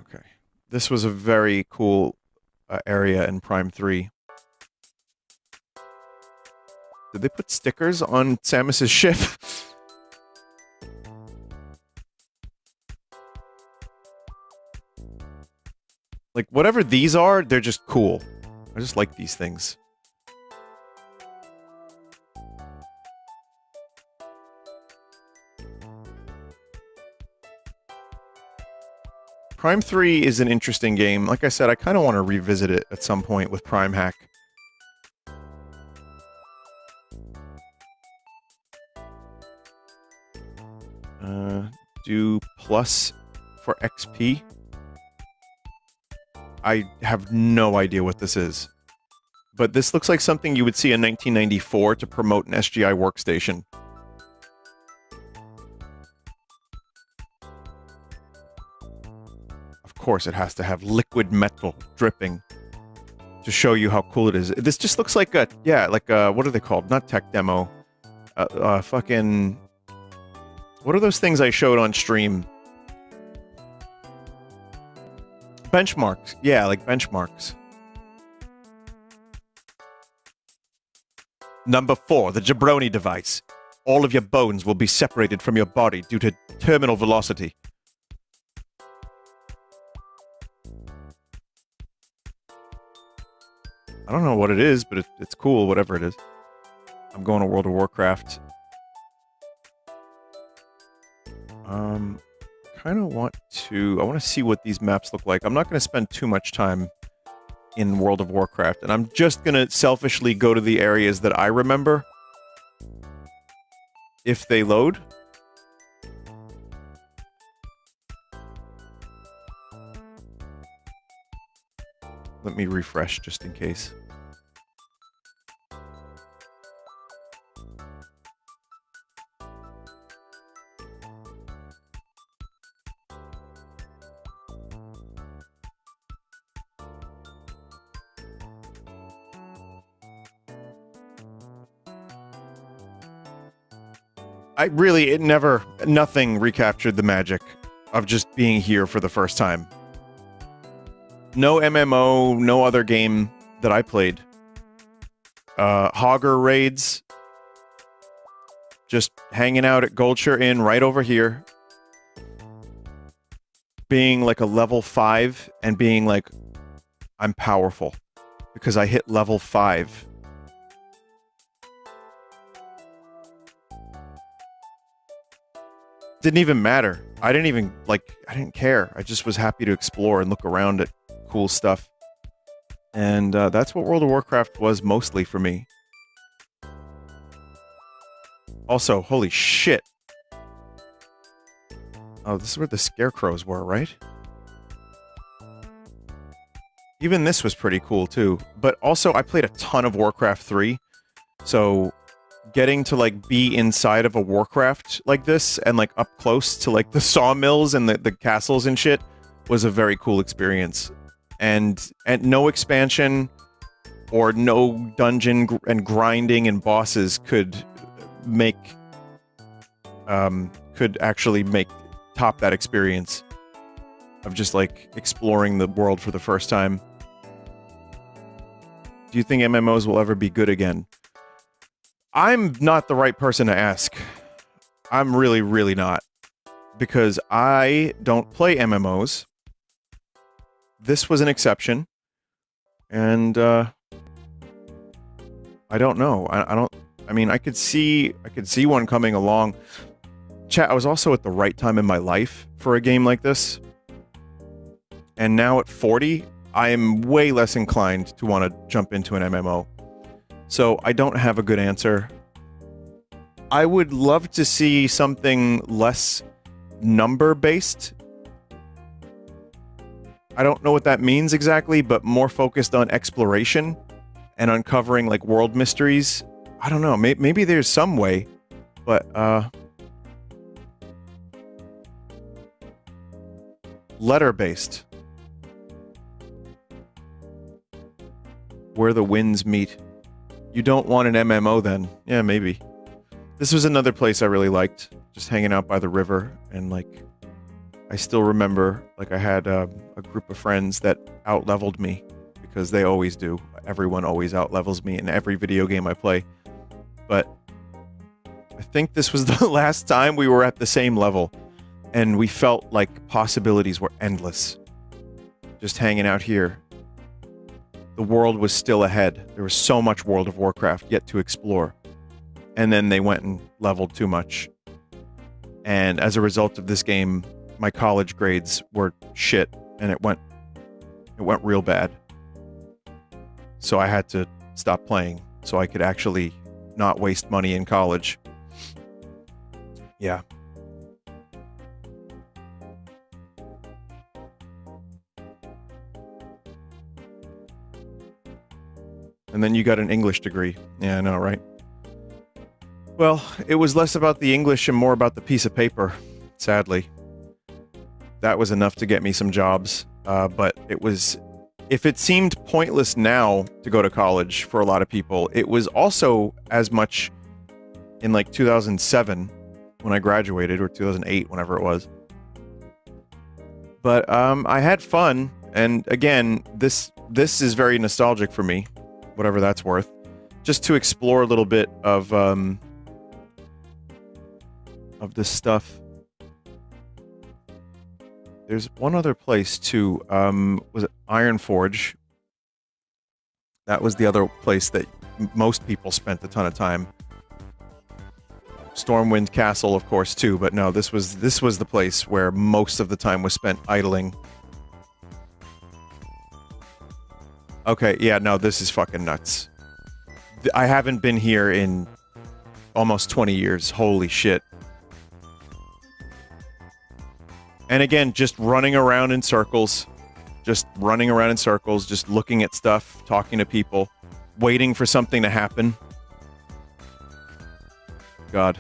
Okay. This was a very cool area in Prime 3. Did they put stickers on Samus's ship? Like, whatever these are, they're just cool. I just like these things. Prime 3 is an interesting game. Like I said, I kind of want to revisit it at some point with Prime Hack. Do plus for XP. I have no idea what this is. But this looks like something you would see in 1994 to promote an SGI workstation. Of course, it has to have liquid metal dripping to show you how cool it is. This just looks like a, yeah, like a, what are they called? Not tech demo. Fucking... What are those things I showed on stream? Benchmarks. Yeah, like benchmarks. Number 4, the jabroni device. All of your bones will be separated from your body due to terminal velocity. I don't know what it is, but it's cool, whatever it is. I'm going to World of Warcraft. Kind of want to... I want to see what these maps look like. I'm not going to spend too much time in World of Warcraft, and I'm just going to selfishly go to the areas that I remember. If they load. Let me refresh just in case. Nothing recaptured the magic of just being here for the first time. No MMO, no other game that I played. Hogger raids. Just hanging out at Goldshire Inn right over here. Being like a level 5 and being like, I'm powerful. Because I hit level 5. didn't even matter. I didn't care. I just was happy to explore and look around at cool stuff. And that's what World of Warcraft was mostly for me. Also, holy shit. Oh, this is where the scarecrows were, right? Even this was pretty cool, too. But also, I played a ton of Warcraft 3. So, getting to, like, be inside of a Warcraft like this and, like, up close to, like, the sawmills and the castles and shit was a very cool experience. And no expansion or no dungeon and grinding and bosses could actually top that experience of just, like, exploring the world for the first time. Do you think MMOs will ever be good again? I'm not the right person to ask. I'm really, really not. Because I don't play MMOs. This was an exception. And, I don't know. I mean, I could see one coming along. Chat, I was also at the right time in my life for a game like this. And now at 40, I am way less inclined to want to jump into an MMO. So I don't have a good answer. I would love to see something less number-based. I don't know what that means exactly, but more focused on exploration and uncovering, like, world mysteries. I don't know. Maybe there's some way, but, letter-based. Where the winds meet. You don't want an MMO then. Yeah, maybe. This was another place I really liked. Just hanging out by the river and, like, I still remember, like, I had a group of friends that out-leveled me because they always do. Everyone always out-levels me in every video game I play. But I think this was the last time we were at the same level and we felt like possibilities were endless. Just hanging out here. The world was still ahead. There was so much World of Warcraft yet to explore. And then they went and leveled too much. And as a result of this game, my college grades were shit, and it went real bad. So I had to stop playing so I could actually not waste money in college. Yeah. And then you got an English degree. Yeah, I know, right? Well, it was less about the English and more about the piece of paper, sadly. That was enough to get me some jobs, but it was... If it seemed pointless now to go to college for a lot of people, it was also as much in, like, 2007 when I graduated, or 2008, whenever it was. But I had fun, and again, this is very nostalgic for me, whatever that's worth. Just to explore a little bit of this stuff. There's one other place too. Was it Ironforge? That was the other place that most people spent a ton of time. Stormwind Castle, of course, too. But no, this was the place where most of the time was spent idling. Okay, yeah, no, this is fucking nuts. I haven't been here in almost 20 years. Holy shit. And again, just running around in circles. Just running around in circles, just looking at stuff, talking to people, waiting for something to happen. God.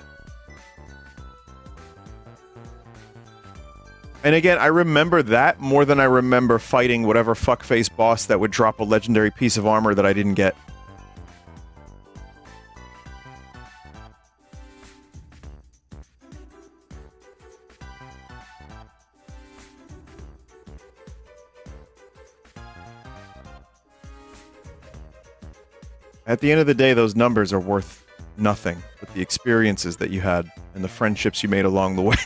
And again, I remember that more than I remember fighting whatever fuckface boss that would drop a legendary piece of armor that I didn't get. At the end of the day, those numbers are worth nothing, but the experiences that you had and the friendships you made along the way.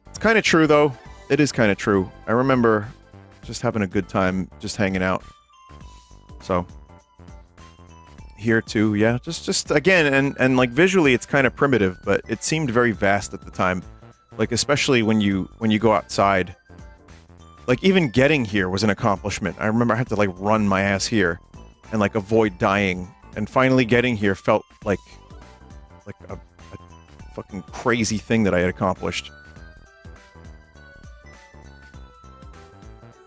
It's kind of true, though. It is kind of true. I remember just having a good time, just hanging out. So, here too. Yeah, just again, and like visually, it's kind of primitive, but it seemed very vast at the time. Like especially when you go outside. Like even getting here was an accomplishment. I remember I had to like run my ass here, and like avoid dying. And finally getting here felt like a fucking crazy thing that I had accomplished.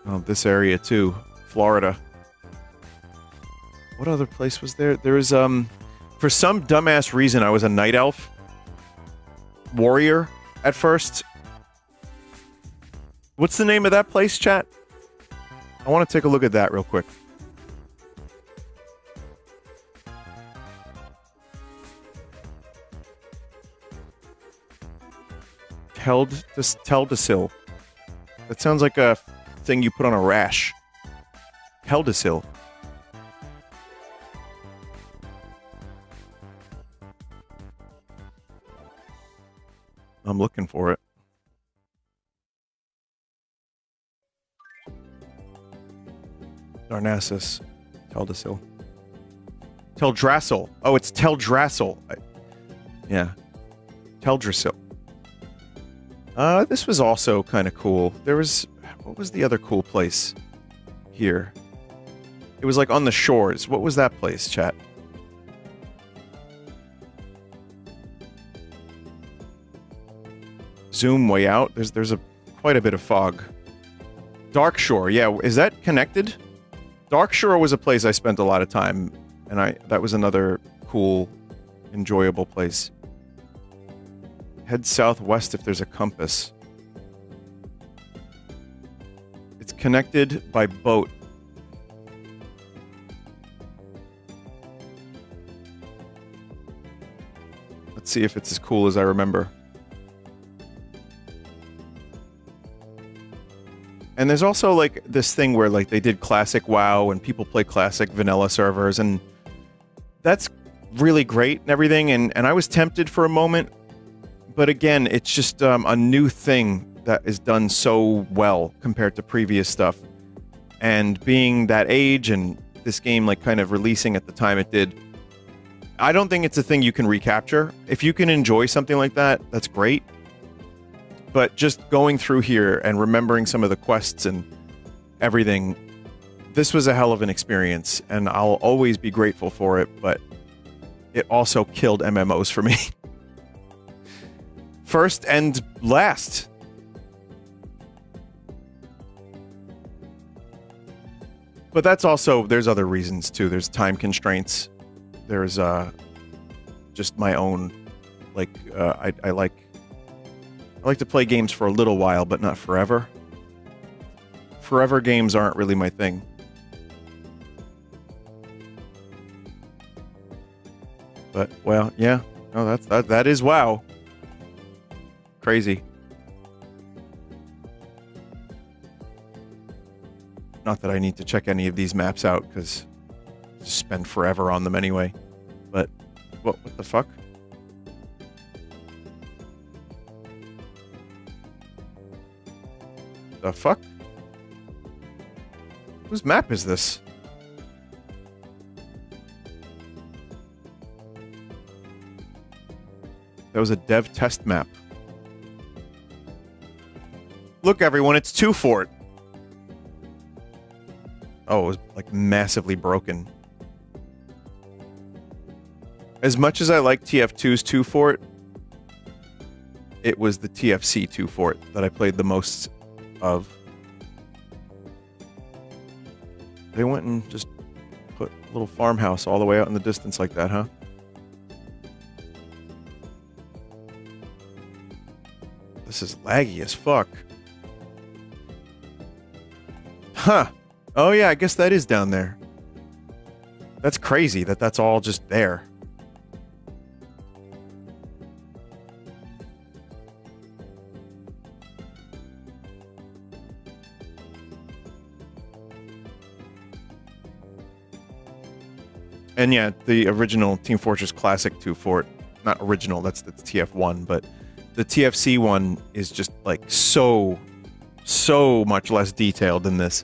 Oh, this area too, Florida. What other place was there? There was, for some dumbass reason, I was a night elf warrior at first. What's the name of that place, chat? I want to take a look at that real quick. Teldesil. That sounds like a thing you put on a rash. Teldesil. I'm looking for it. Darnassus. Teldesil. Teldrassil. Oh, it's Teldrassil. Yeah. Teldrassil. This was also kind of cool. There was... What was the other cool place here? It was like on the shores. What was that place, chat? Zoom way out. There's quite a bit of fog. Darkshore. Yeah, is that connected? Darkshore was a place I spent a lot of time, and that was another cool, enjoyable place. Head southwest if there's a compass. It's connected by boat. Let's see if it's as cool as I remember. And there's also like this thing where like they did classic WoW and people play classic vanilla servers, and that's really great and everything, and I was tempted for a moment, but again, it's just a new thing that is done so well compared to previous stuff. And being that age and this game like kind of releasing at the time it did, I don't think it's a thing you can recapture. If you can enjoy something like that, that's great. But just going through here and remembering some of the quests and everything, this was a hell of an experience, and I'll always be grateful for it, but it also killed MMOs for me. First and last. But that's also, there's other reasons too. There's time constraints. There's just my own, like, I like to play games for a little while, but not forever. Forever games aren't really my thing. But, well, yeah. No, that is WoW. Crazy. Not that I need to check any of these maps out, because I just spend forever on them anyway. But, what the fuck? The fuck? Whose map is this? That was a dev test map. Look, everyone, it's 2 Fort. Oh, it was like massively broken. As much as I like TF2's 2 Fort, it was the TFC 2 Fort that I played the most of. They went and just put a little farmhouse all the way out in the distance like that, huh? This is laggy as fuck. Huh. Oh yeah, I guess that is down there. That's crazy that that's all just there. And yeah, the original Team Fortress Classic 2 Fort, not original, that's the TF1, but the TFC one is just like so much less detailed than this.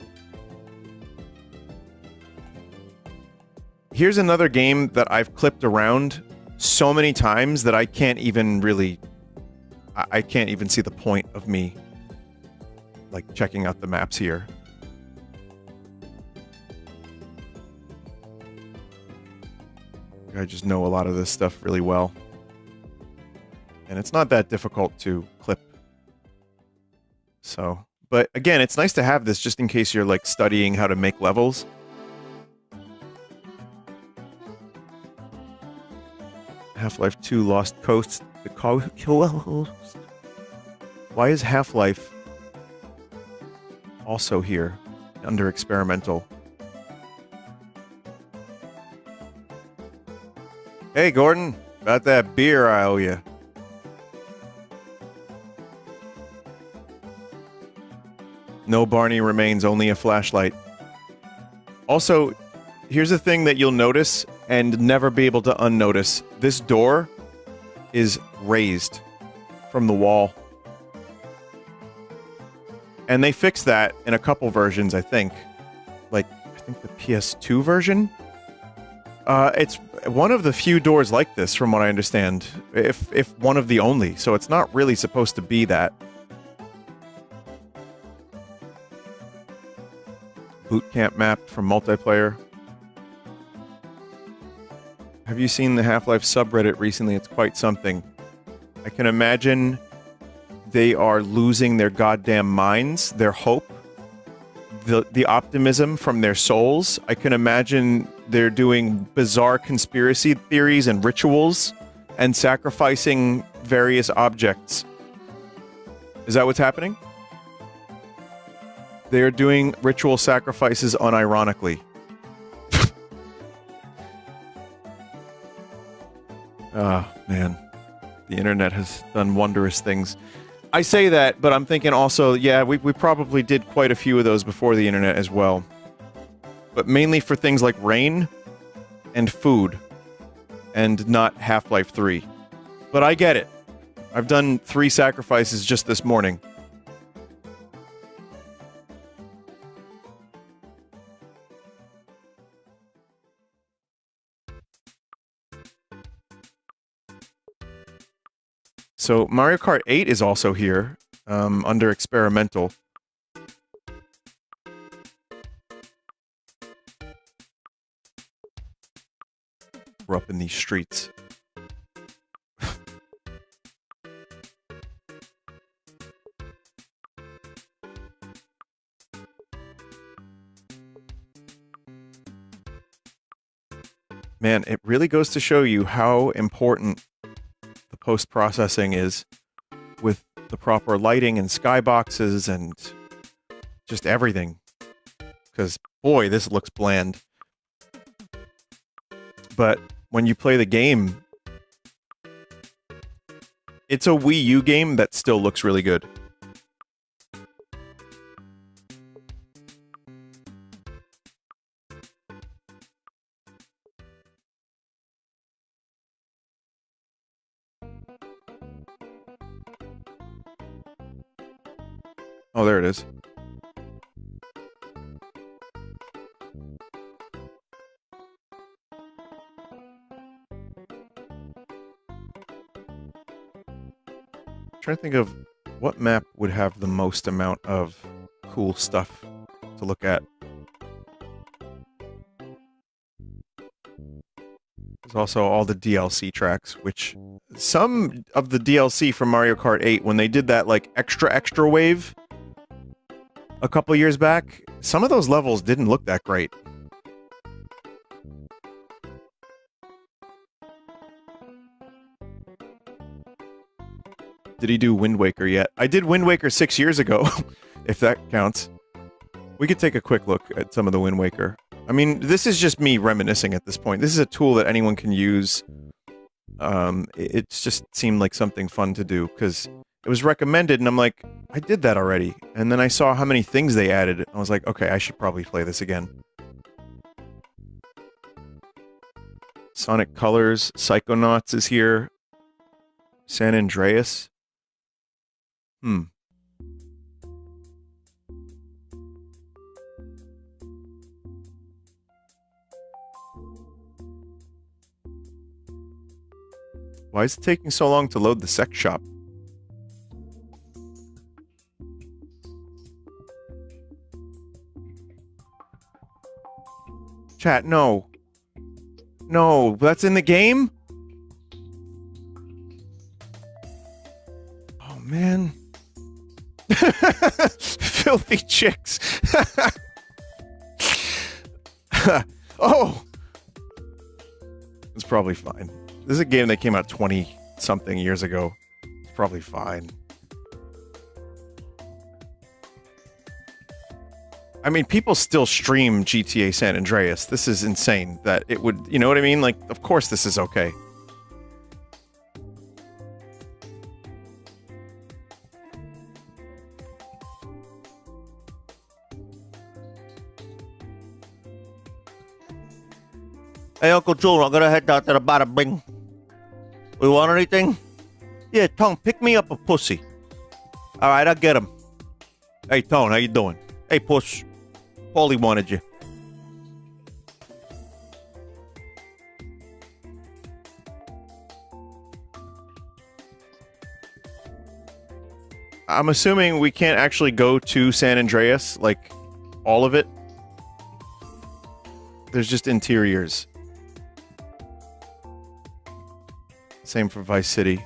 Here's another game that I've clipped around so many times that I can't even really... I can't even see the point of me, like, checking out the maps here. I just know a lot of this stuff really well. And it's not that difficult to clip. So, but again, it's nice to have this just in case you're, like, studying how to make levels. Half-Life 2 Lost Coast. The coast. Why is Half-Life also here under experimental? Hey, Gordon, about that beer I owe you. No Barney remains, only a flashlight. Also, here's a thing that you'll notice and never be able to unnotice. This door is raised from the wall. And they fixed that in a couple versions, I think. Like, I think the PS2 version? It's one of the few doors like this, from what I understand. If one of the only. So it's not really supposed to be that. Boot camp map from multiplayer. Have you seen the Half-Life subreddit recently? It's quite something. I can imagine they are losing their goddamn minds, their hope, the optimism from their souls. I can imagine they're doing bizarre conspiracy theories and rituals and sacrificing various objects. Is that what's happening? They are doing ritual sacrifices unironically. Oh, man. The internet has done wondrous things. I say that, but I'm thinking also, yeah, we probably did quite a few of those before the internet as well. But mainly for things like rain and food and not Half-Life 3. But I get it. I've done 3 sacrifices just this morning. So Mario Kart 8 is also here, under experimental. We're up in these streets. Man, it really goes to show you how important the post-processing is with the proper lighting and skyboxes and just everything. Because, boy, this looks bland. But when you play the game, it's a Wii U game that still looks really good. Oh, there it is. Trying to think of what map would have the most amount of cool stuff to look at. There's also all the DLC tracks, which some of the DLC from Mario Kart 8, when they did that like extra wave a couple years back, some of those levels didn't look that great. Did he do Wind Waker yet? I did Wind Waker 6 years ago, if that counts. We could take a quick look at some of the Wind Waker. I mean, this is just me reminiscing at this point. This is a tool that anyone can use. It just seemed like something fun to do, because it was recommended, and I'm like, I did that already. And then I saw how many things they added. I was like, okay, I should probably play this again. Sonic Colors, Psychonauts is here. San Andreas. Why is it taking so long to load the sex shop? Chat, no. No, that's in the game? Oh, man. Filthy chicks. Oh! It's probably fine. This is a game that came out 20-something years ago. It's probably fine. I mean, people still stream GTA San Andreas. This is insane that it would... You know what I mean? Like, of course this is okay. Hey, Uncle Jewel, I'm gonna head out to the bada bing. We want anything? Yeah, Tone, pick me up a pussy. Alright, I'll get him. Hey, Tone, how you doing? Hey, Puss. Paulie wanted you. I'm assuming we can't actually go to San Andreas, like, all of it. There's just interiors. Same for Vice City.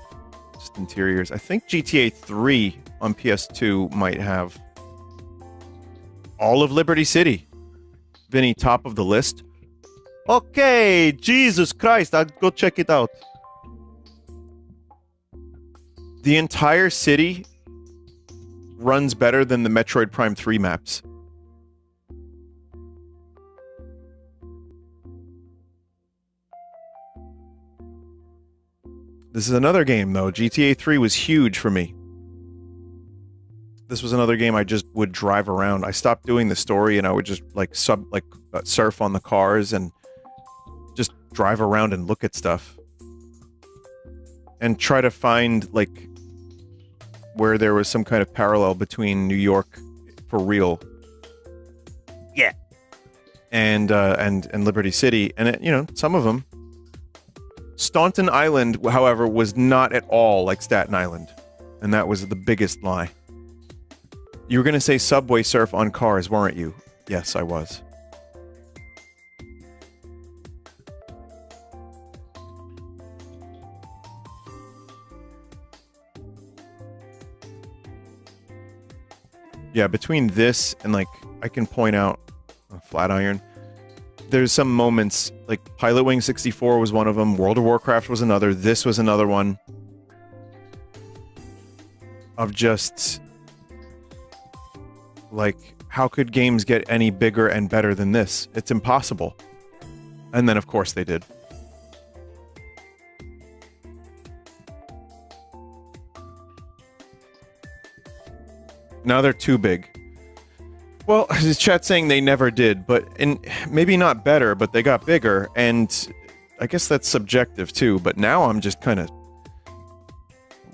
Just interiors. I think GTA 3 on PS2 might have all of Liberty City. Vinny, top of the list. Okay, Jesus Christ, I'll go check it out. The entire city runs better than the Metroid Prime 3 maps. This is another game, though. GTA 3 was huge for me. This was another game I just would drive around. I stopped doing the story and I would just like surf on the cars and just drive around and look at stuff. And try to find like where there was some kind of parallel between New York for real. Yeah. And Liberty City. And it, you know, some of them. Staunton Island, however, was not at all like Staten Island. And that was the biggest lie. You were going to say Subway Surf on cars, weren't you? Yes, I was. Yeah, between this and, like, I can point out Flatiron. There's some moments, like Pilot Wing 64 was one of them, World of Warcraft was another, this was another one. Of just... like, how could games get any bigger and better than this? It's impossible. And then, of course, they did. Now they're too big. Well, the chat's saying they never did, but maybe not better, but they got bigger, and I guess that's subjective too, but now I'm just kind of...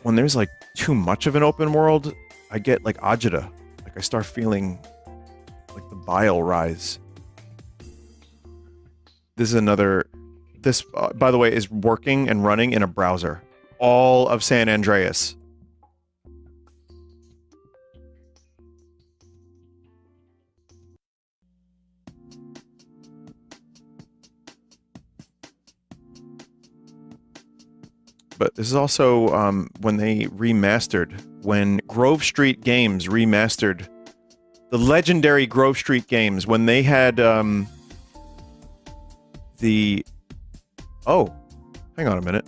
when there's, like, too much of an open world, I get, like, agita. Like, I start feeling, like, the bile rise. This is another... This, by the way, is working and running in a browser. All of San Andreas. But this is also when they remastered, when Grove Street Games remastered the legendary Grove Street Games, when they had the... Oh, hang on a minute.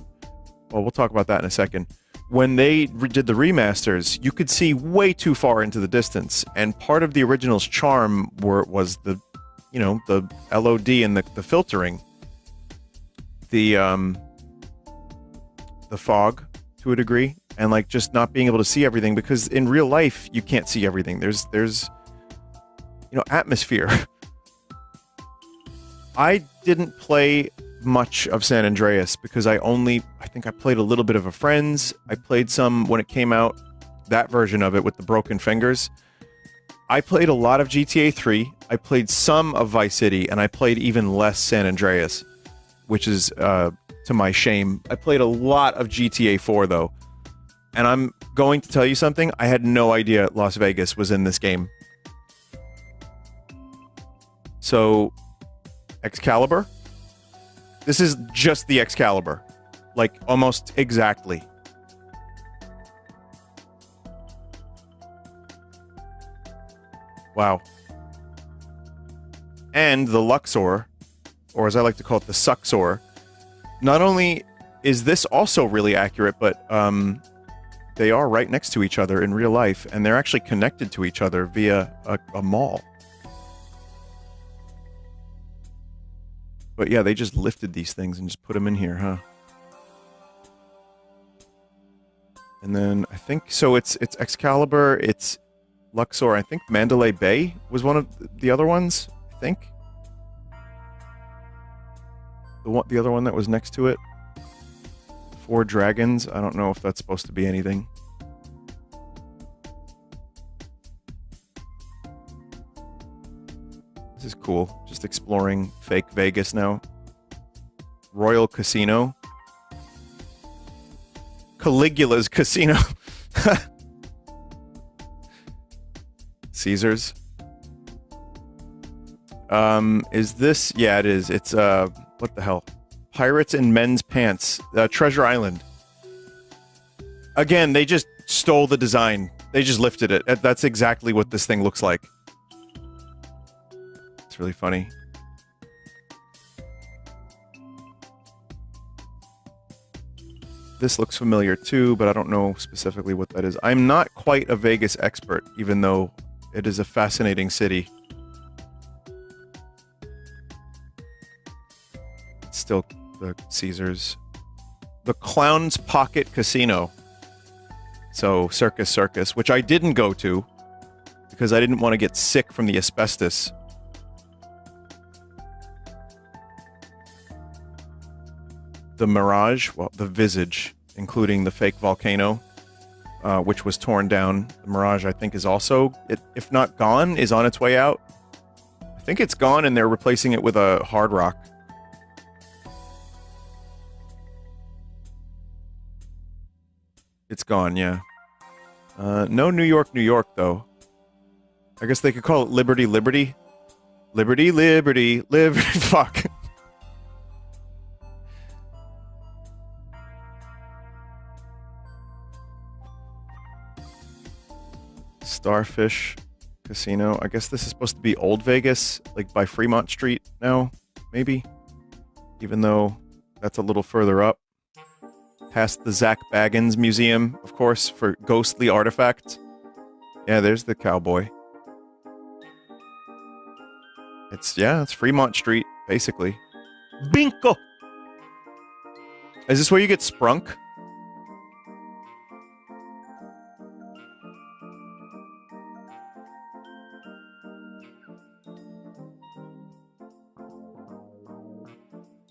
Well, we'll talk about that in a second. When they did the remasters, you could see way too far into the distance, and part of the original's charm was the, you know, the LOD and the filtering. The fog, to a degree, and like just not being able to see everything, because in real life you can't see everything. There's you know, atmosphere. I didn't play much of San Andreas because I think I played a little bit of a friend's. I played some when it came out, that version of it with the broken fingers. I played a lot of GTA 3. I played some of Vice City, and I played even less San Andreas, which is to my shame. I played a lot of GTA 4 though. And I'm going to tell you something. I had no idea Las Vegas was in this game. So, Excalibur? This is just the Excalibur. Like, almost exactly. Wow. And the Luxor, or as I like to call it, the Suxor. Not only is this also really accurate, but they are right next to each other in real life, and they're actually connected to each other via a mall. But yeah, they just lifted these things and just put them in here, huh? And then I think so. It's Excalibur. It's Luxor. I think Mandalay Bay was one of the other ones. I think the other one that was next to it. 4 dragons. I don't know if that's supposed to be anything. This is cool. Just exploring fake Vegas now. Royal Casino. Caligula's Casino. Caesars. Is this? Yeah, it is. It's, what the hell? Pirates in Men's Pants. Treasure Island. Again, they just stole the design. They just lifted it. That's exactly what this thing looks like. It's really funny. This looks familiar too, but I don't know specifically what that is. I'm not quite a Vegas expert, even though it is a fascinating city. It's still the Caesars. The Clown's Pocket Casino. So, Circus, which I didn't go to because I didn't want to get sick from the asbestos. The Mirage, well, the Visage, including the fake volcano, which was torn down. The Mirage, I think, is also, if not gone, is on its way out. I think it's gone and they're replacing it with a Hard Rock. It's gone, yeah. No New York, though. I guess they could call it Liberty. Liberty, fuck. Starfish Casino. I guess this is supposed to be Old Vegas, like by Fremont Street now, maybe? Even though that's a little further up. Past the Zach Baggins Museum, of course, for ghostly artifacts. Yeah, there's the cowboy. It's Fremont Street, basically. Bingo! Is this where you get sprunk?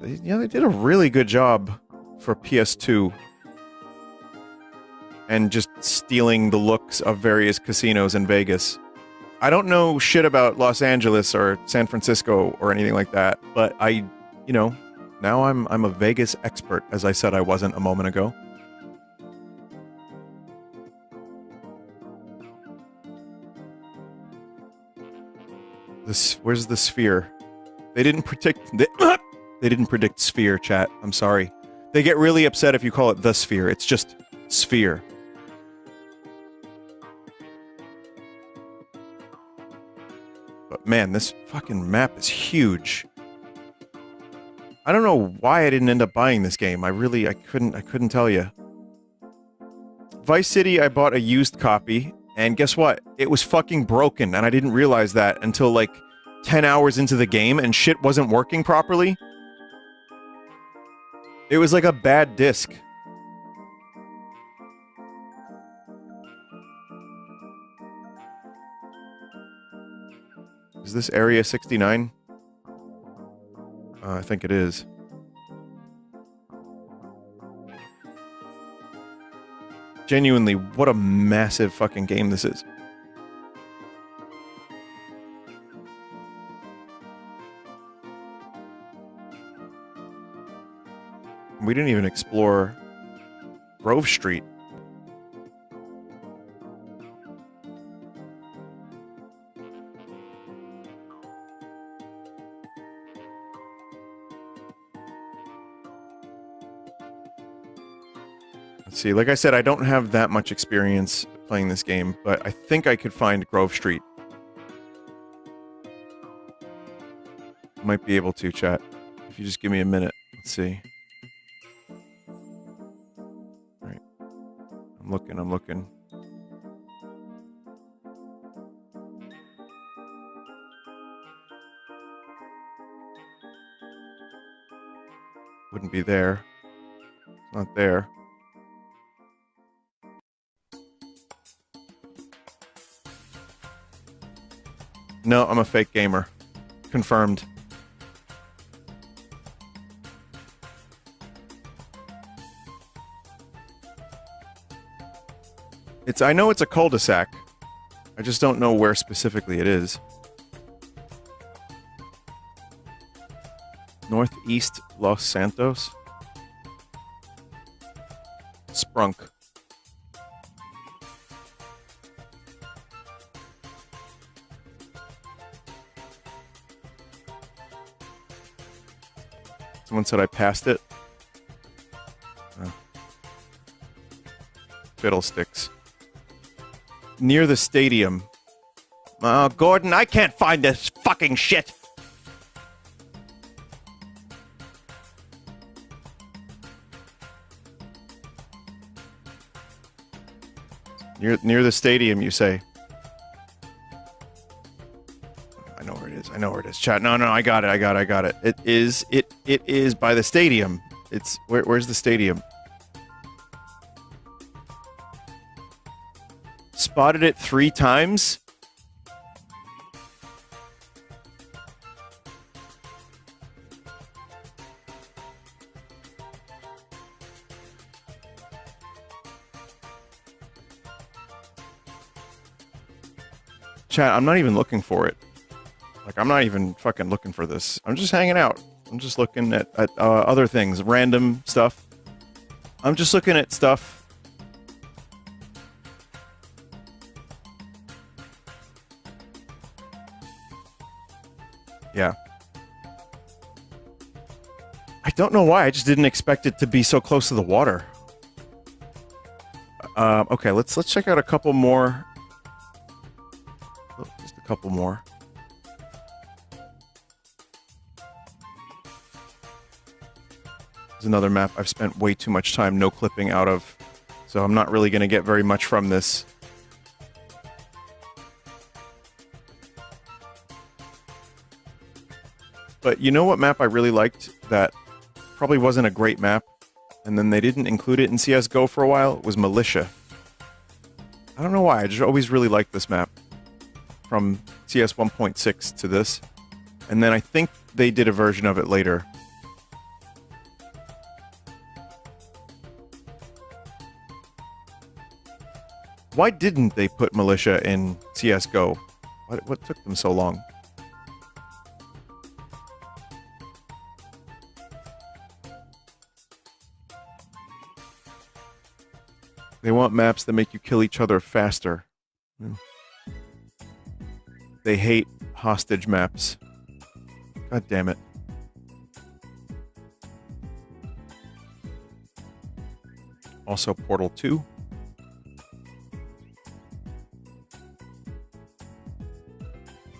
They did a really good job for PS2. And just stealing the looks of various casinos in Vegas. I don't know shit about Los Angeles or San Francisco or anything like that, but now I'm a Vegas expert, as I said I wasn't a moment ago. Where's the sphere? They didn't predict sphere, chat. I'm sorry. They get really upset if you call it the sphere. It's just sphere. But man, this fucking map is huge. I don't know why I didn't end up buying this game. I couldn't tell you. Vice City, I bought a used copy, and guess what? It was fucking broken, and I didn't realize that until like 10 hours into the game, and shit wasn't working properly. It was like a bad disc. Is this Area 69? I think it is. Genuinely, what a massive fucking game this is. We didn't even explore Grove Street. Let's see, like I said, I don't have that much experience playing this game, but I think I could find Grove Street. Might be able to, chat. If you just give me a minute. Let's see. Right. I'm looking. Wouldn't be there. It's not there. No, I'm a fake gamer. Confirmed. I know it's a cul-de-sac. I just don't know where specifically it is. Northeast Los Santos. Sprunk. Someone said I passed it. Oh. Fiddlesticks. Near the stadium. Oh, Gordon, I can't find this fucking shit. Near the stadium, you say? I know where it is. Chat. No, I got it. It is by the stadium. It's where's the stadium? Spotted it 3 times. Chat, I'm not even looking for it. Like, I'm not even fucking looking for this. I'm just hanging out. I'm just looking at other things, random stuff. I'm just looking at stuff. Yeah. I don't know why. I just didn't expect it to be so close to the water. Okay, let's check out a couple more. Oh, just a couple more. There's another map I've spent way too much time no clipping out of, so I'm not really going to get very much from this. But you know what map I really liked that probably wasn't a great map, and then they didn't include it in CSGO for a while? It was Militia. I don't know why, I just always really liked this map. From CS 1.6 to this. And then I think they did a version of it later. Why didn't they put Militia in CSGO? What took them so long? They want maps that make you kill each other faster. Yeah. They hate hostage maps. God damn it. Also Portal 2.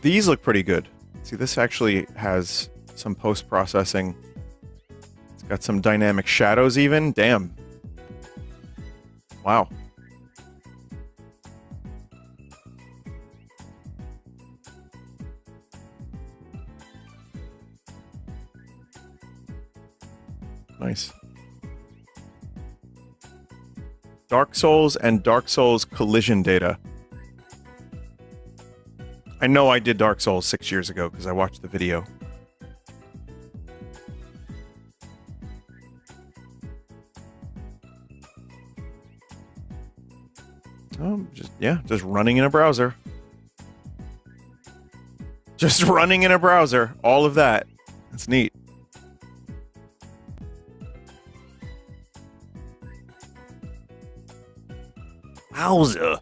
These look pretty good. See, this actually has some post-processing. It's got some dynamic shadows even. Damn. Wow. Nice. Dark Souls and Dark Souls collision data. I know I did Dark Souls 6 years ago because I watched the video. Just running in a browser. Just running in a browser. All of that. That's neat. Wowza.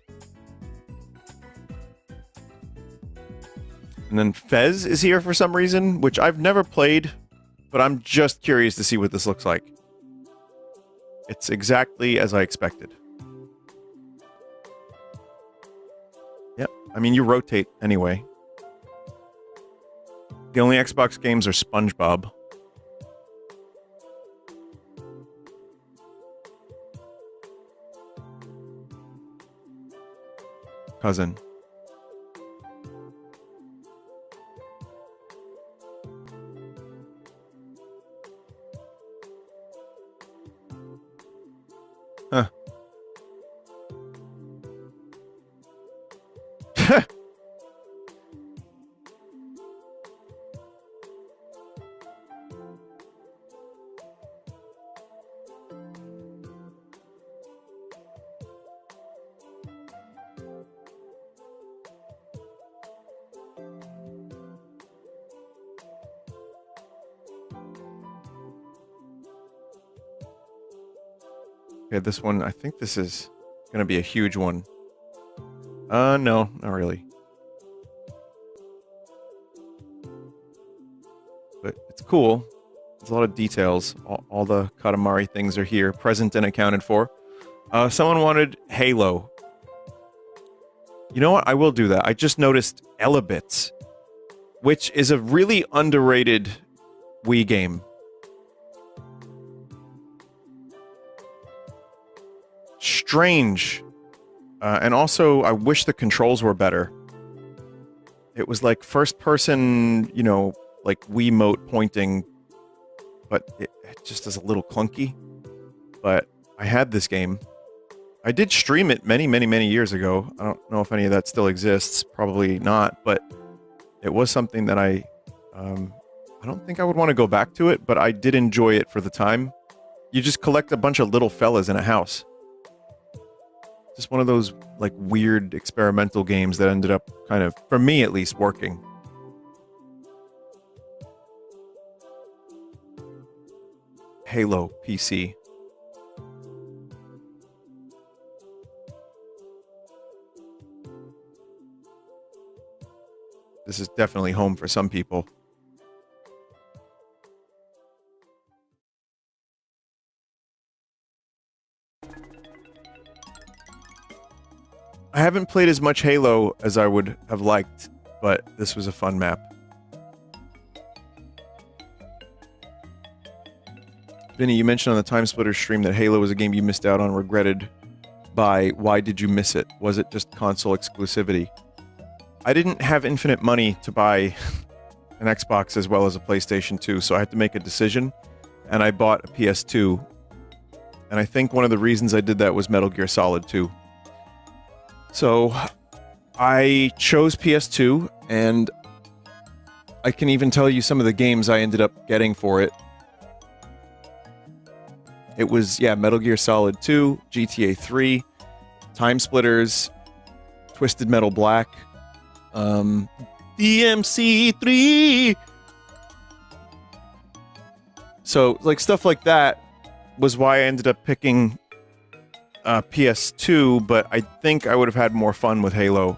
And then Fez is here for some reason, which I've never played, but I'm just curious to see what this looks like. It's exactly as I expected. Yep, I mean, you rotate anyway. The only Xbox games are Spiffbob. Cousin. Huh. Okay, this one, I think this is going to be a huge one. No, not really. But it's cool. There's a lot of details. All the Katamari things are here, present and accounted for. Someone wanted Halo. You know what? I will do that. I just noticed Elebits, which is a really underrated Wii game. Strange. And also, I wish the controls were better. It was like first person, you know, like Wiimote pointing, but it just is a little clunky. But I had this game. I did stream it many, many, many years ago. I don't know if any of that still exists. Probably not, but it was something that I don't think I would want to go back to it, but I did enjoy it for the time. You just collect a bunch of little fellas in a house. Just one of those, like, weird experimental games that ended up kind of, for me at least, working. Halo PC. This is definitely home for some people. I haven't played as much Halo as I would have liked, but this was a fun map. Vinny, you mentioned on the Time Splitters stream that Halo was a game you missed out on, regretted by. Why did you miss it? Was it just console exclusivity? I didn't have infinite money to buy an Xbox as well as a PlayStation 2, so I had to make a decision, and I bought a PS2. And I think one of the reasons I did that was Metal Gear Solid 2. So, I chose PS2, and I can even tell you some of the games I ended up getting for it. It was, yeah, Metal Gear Solid 2, GTA 3, Time Splitters, Twisted Metal Black, DMC3. So, like, stuff like that was why I ended up picking PS2, but I think I would have had more fun with Halo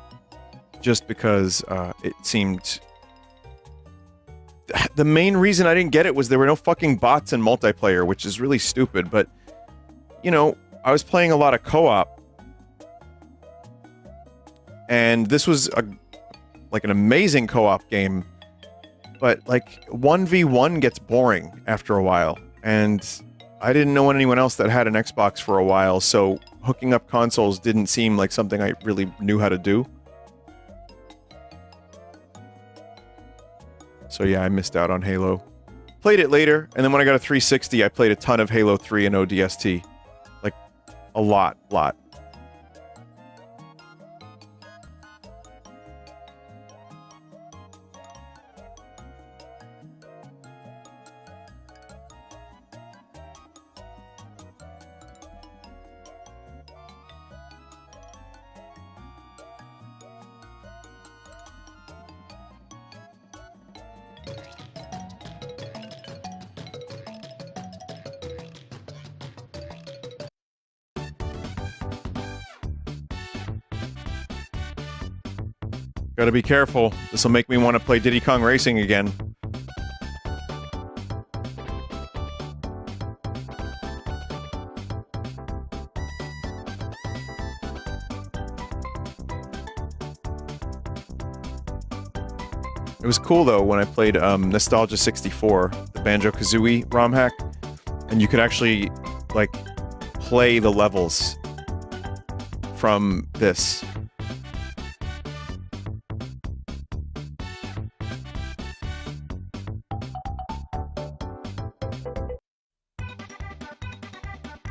just because it seemed... The main reason I didn't get it was there were no fucking bots in multiplayer, which is really stupid, but, you know, I was playing a lot of co-op, and this was like an amazing co-op game, but, like, 1v1 gets boring after a while, and I didn't know anyone else that had an Xbox for a while, so hooking up consoles didn't seem like something I really knew how to do. So yeah, I missed out on Halo. Played it later, and then when I got a 360, I played a ton of Halo 3 and ODST. Like, a lot. Gotta be careful. This'll make me want to play Diddy Kong Racing again. It was cool though when I played Nostalgia 64, the Banjo-Kazooie ROM hack, and you could actually like play the levels from this.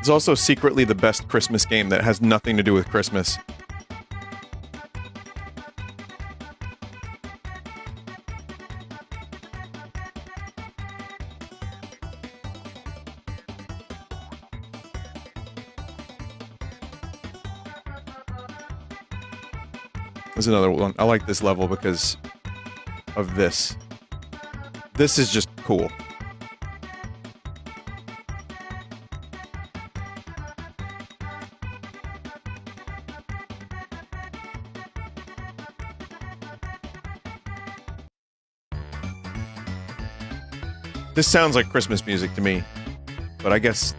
It's also secretly the best Christmas game that has nothing to do with Christmas. There's another one. I like this level because of this. This is just cool. This sounds like Christmas music to me, but I guess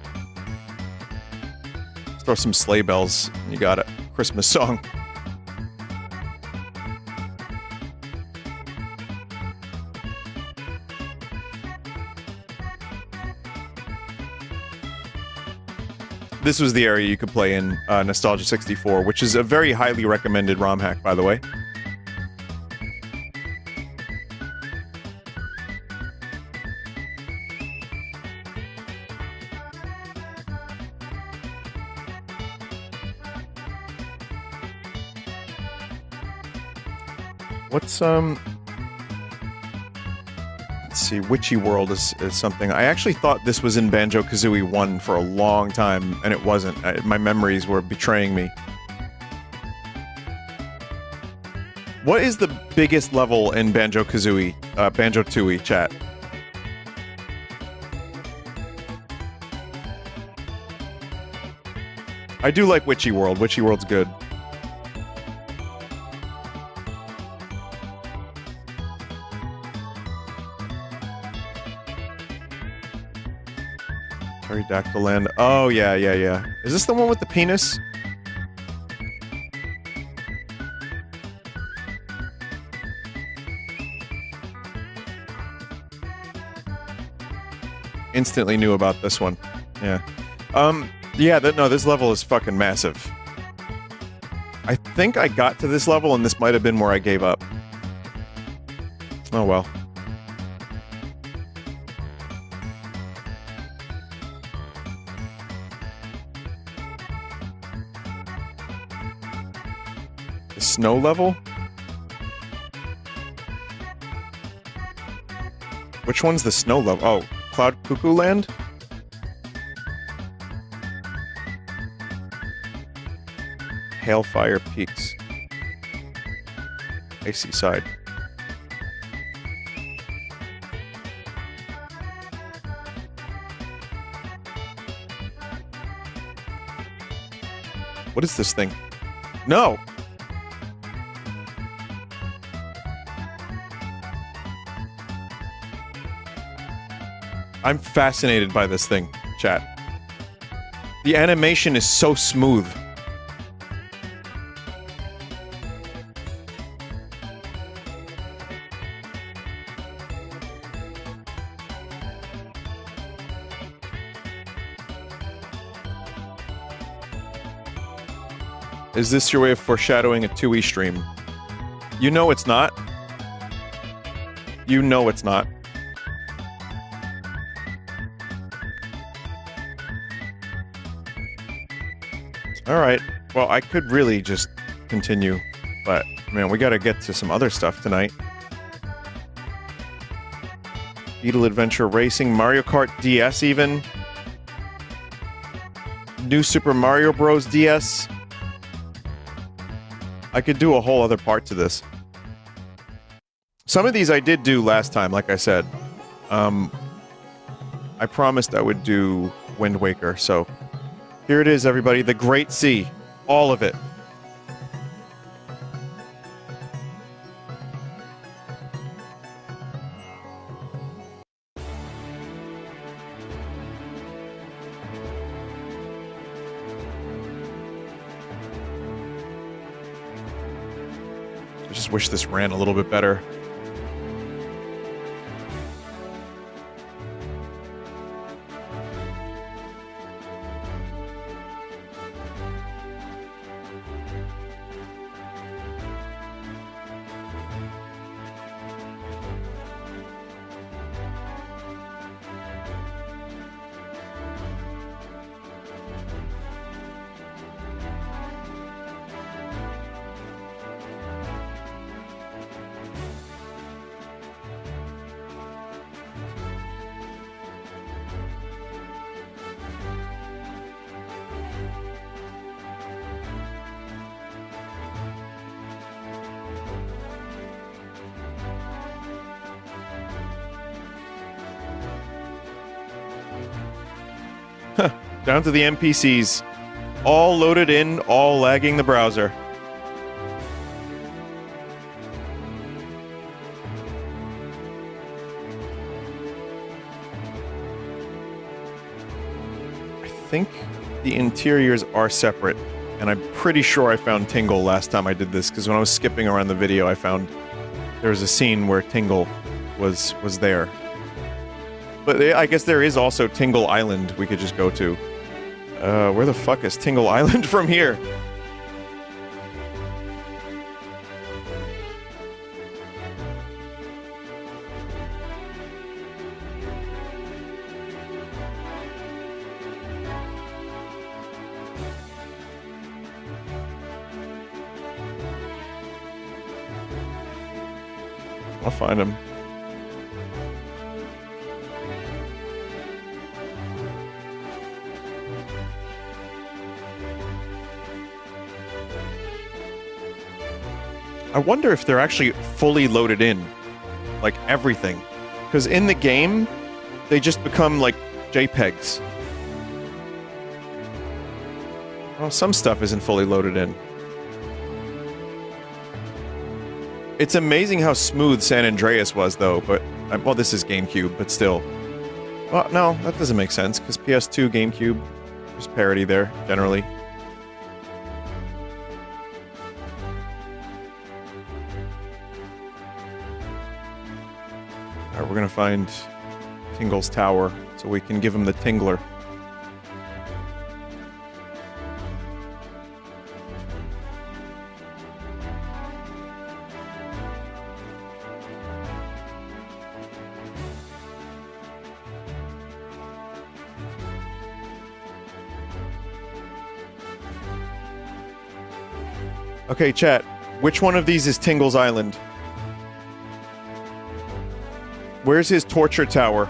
throw some sleigh bells and you got a Christmas song. This was the area you could play in Nostalgia 64, which is a very highly recommended ROM hack, by the way. What's, let's see, Witchy World is something. I actually thought this was in Banjo-Kazooie 1 for a long time, and it wasn't. My memories were betraying me. What is the biggest level in Banjo-Kazooie, Banjo-Tooie, chat? I do like Witchy World. Witchy World's good. Pterodactyl Land. Oh, yeah. Is this the one with the penis? Instantly knew about this one. Yeah. No, this level is fucking massive. I think I got to this level and this might have been where I gave up. Oh well. Snow level? Which one's the snow level? Oh, Cloud Cuckoo Land? Hailfire Peaks. Icy Side. What is this thing? No! I'm fascinated by this thing, chat. The animation is so smooth. Is this your way of foreshadowing a 2E stream? You know it's not. You know it's not. Alright, well, I could really just continue, but, man, we gotta get to some other stuff tonight. Beetle Adventure Racing, Mario Kart DS even. New Super Mario Bros. DS. I could do a whole other part to this. Some of these I did do last time, like I said. I promised I would do Wind Waker, so... Here it is, everybody. The Great Sea. All of it. just wish this ran a little bit better. Down to the NPCs. All loaded in, all lagging the browser. I think the interiors are separate, and I'm pretty sure I found Tingle last time I did this, because when I was skipping around the video, I found there was a scene where Tingle was there. But I guess there is also Tingle Island we could just go to. Where the fuck is Tingle Island from here? I'll find him. I wonder if they're actually fully loaded in. Like, everything. Because in the game, they just become, like, JPEGs. Well, some stuff isn't fully loaded in. It's amazing how smooth San Andreas was, though, but... well, this is GameCube, but still. Well, no, that doesn't make sense, because PS2, GameCube, there's parity there, generally. Alright, we're gonna find Tingle's tower, so we can give him the Tingler. Okay, chat. Which one of these is Tingle's Island? Where's his torture tower?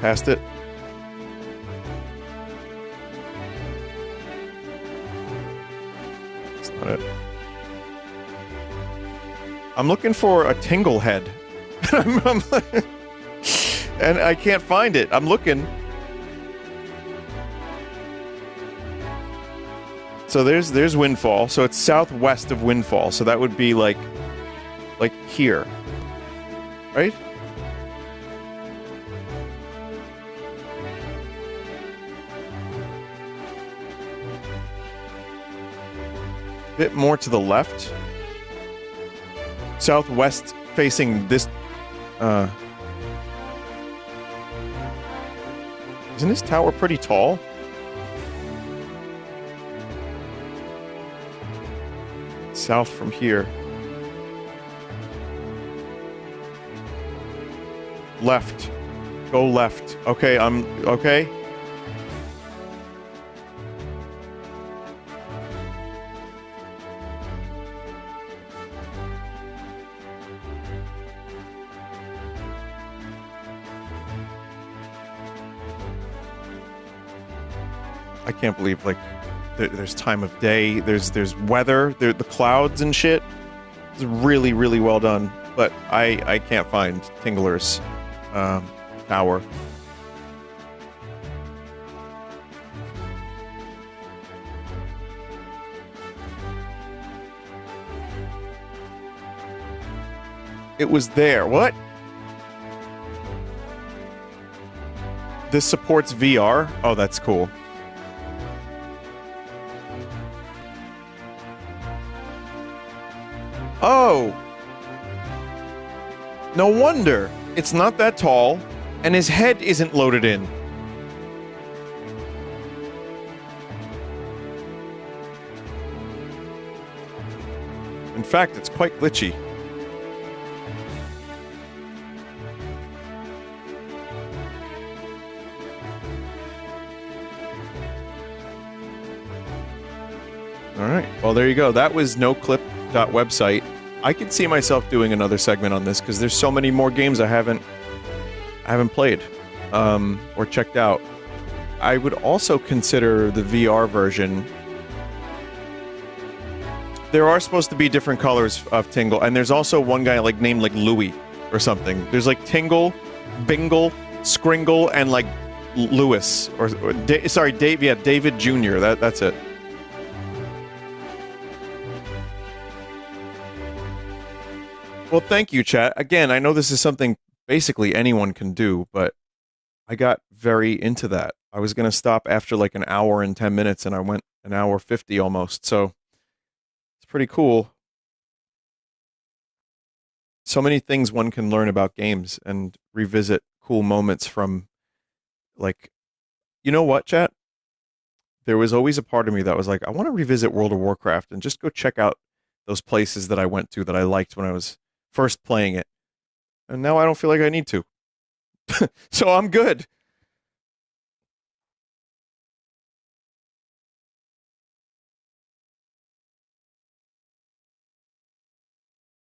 Past it. That's not it. I'm looking for a Tingle head. And I can't find it. I'm looking. So there's Windfall. So it's southwest of Windfall. So that would be like here. Right? Bit more to the left. Southwest facing this, isn't this tower pretty tall? South from here. Left. Go left. Okay, okay. I can't believe, like, there's time of day, there's weather, the clouds and shit. It's really, really well done. But I can't find Tingler's tower. It was there. What? This supports VR? Oh, that's cool. Oh! No wonder. It's not that tall, and his head isn't loaded in. In fact, it's quite glitchy. Alright, well there you go. That was noclip.website. I could see myself doing another segment on this because there's so many more games I haven't played or checked out. I would also consider the VR version. There are supposed to be different colors of Tingle, and there's also one guy named Louis or something. There's Tingle, Bingle, Skringle, and Lewis sorry, Dave. Yeah, David Jr. That's it. Well, thank you, chat. Again, I know this is something basically anyone can do, but I got very into that. I was going to stop after an hour and 10 minutes, and I went an hour 50 almost, so it's pretty cool. So many things one can learn about games and revisit cool moments from, you know what, chat? There was always a part of me that was like, I want to revisit World of Warcraft and just go check out those places that I went to that I liked when I was first playing it. And now I don't feel like I need to. So I'm good.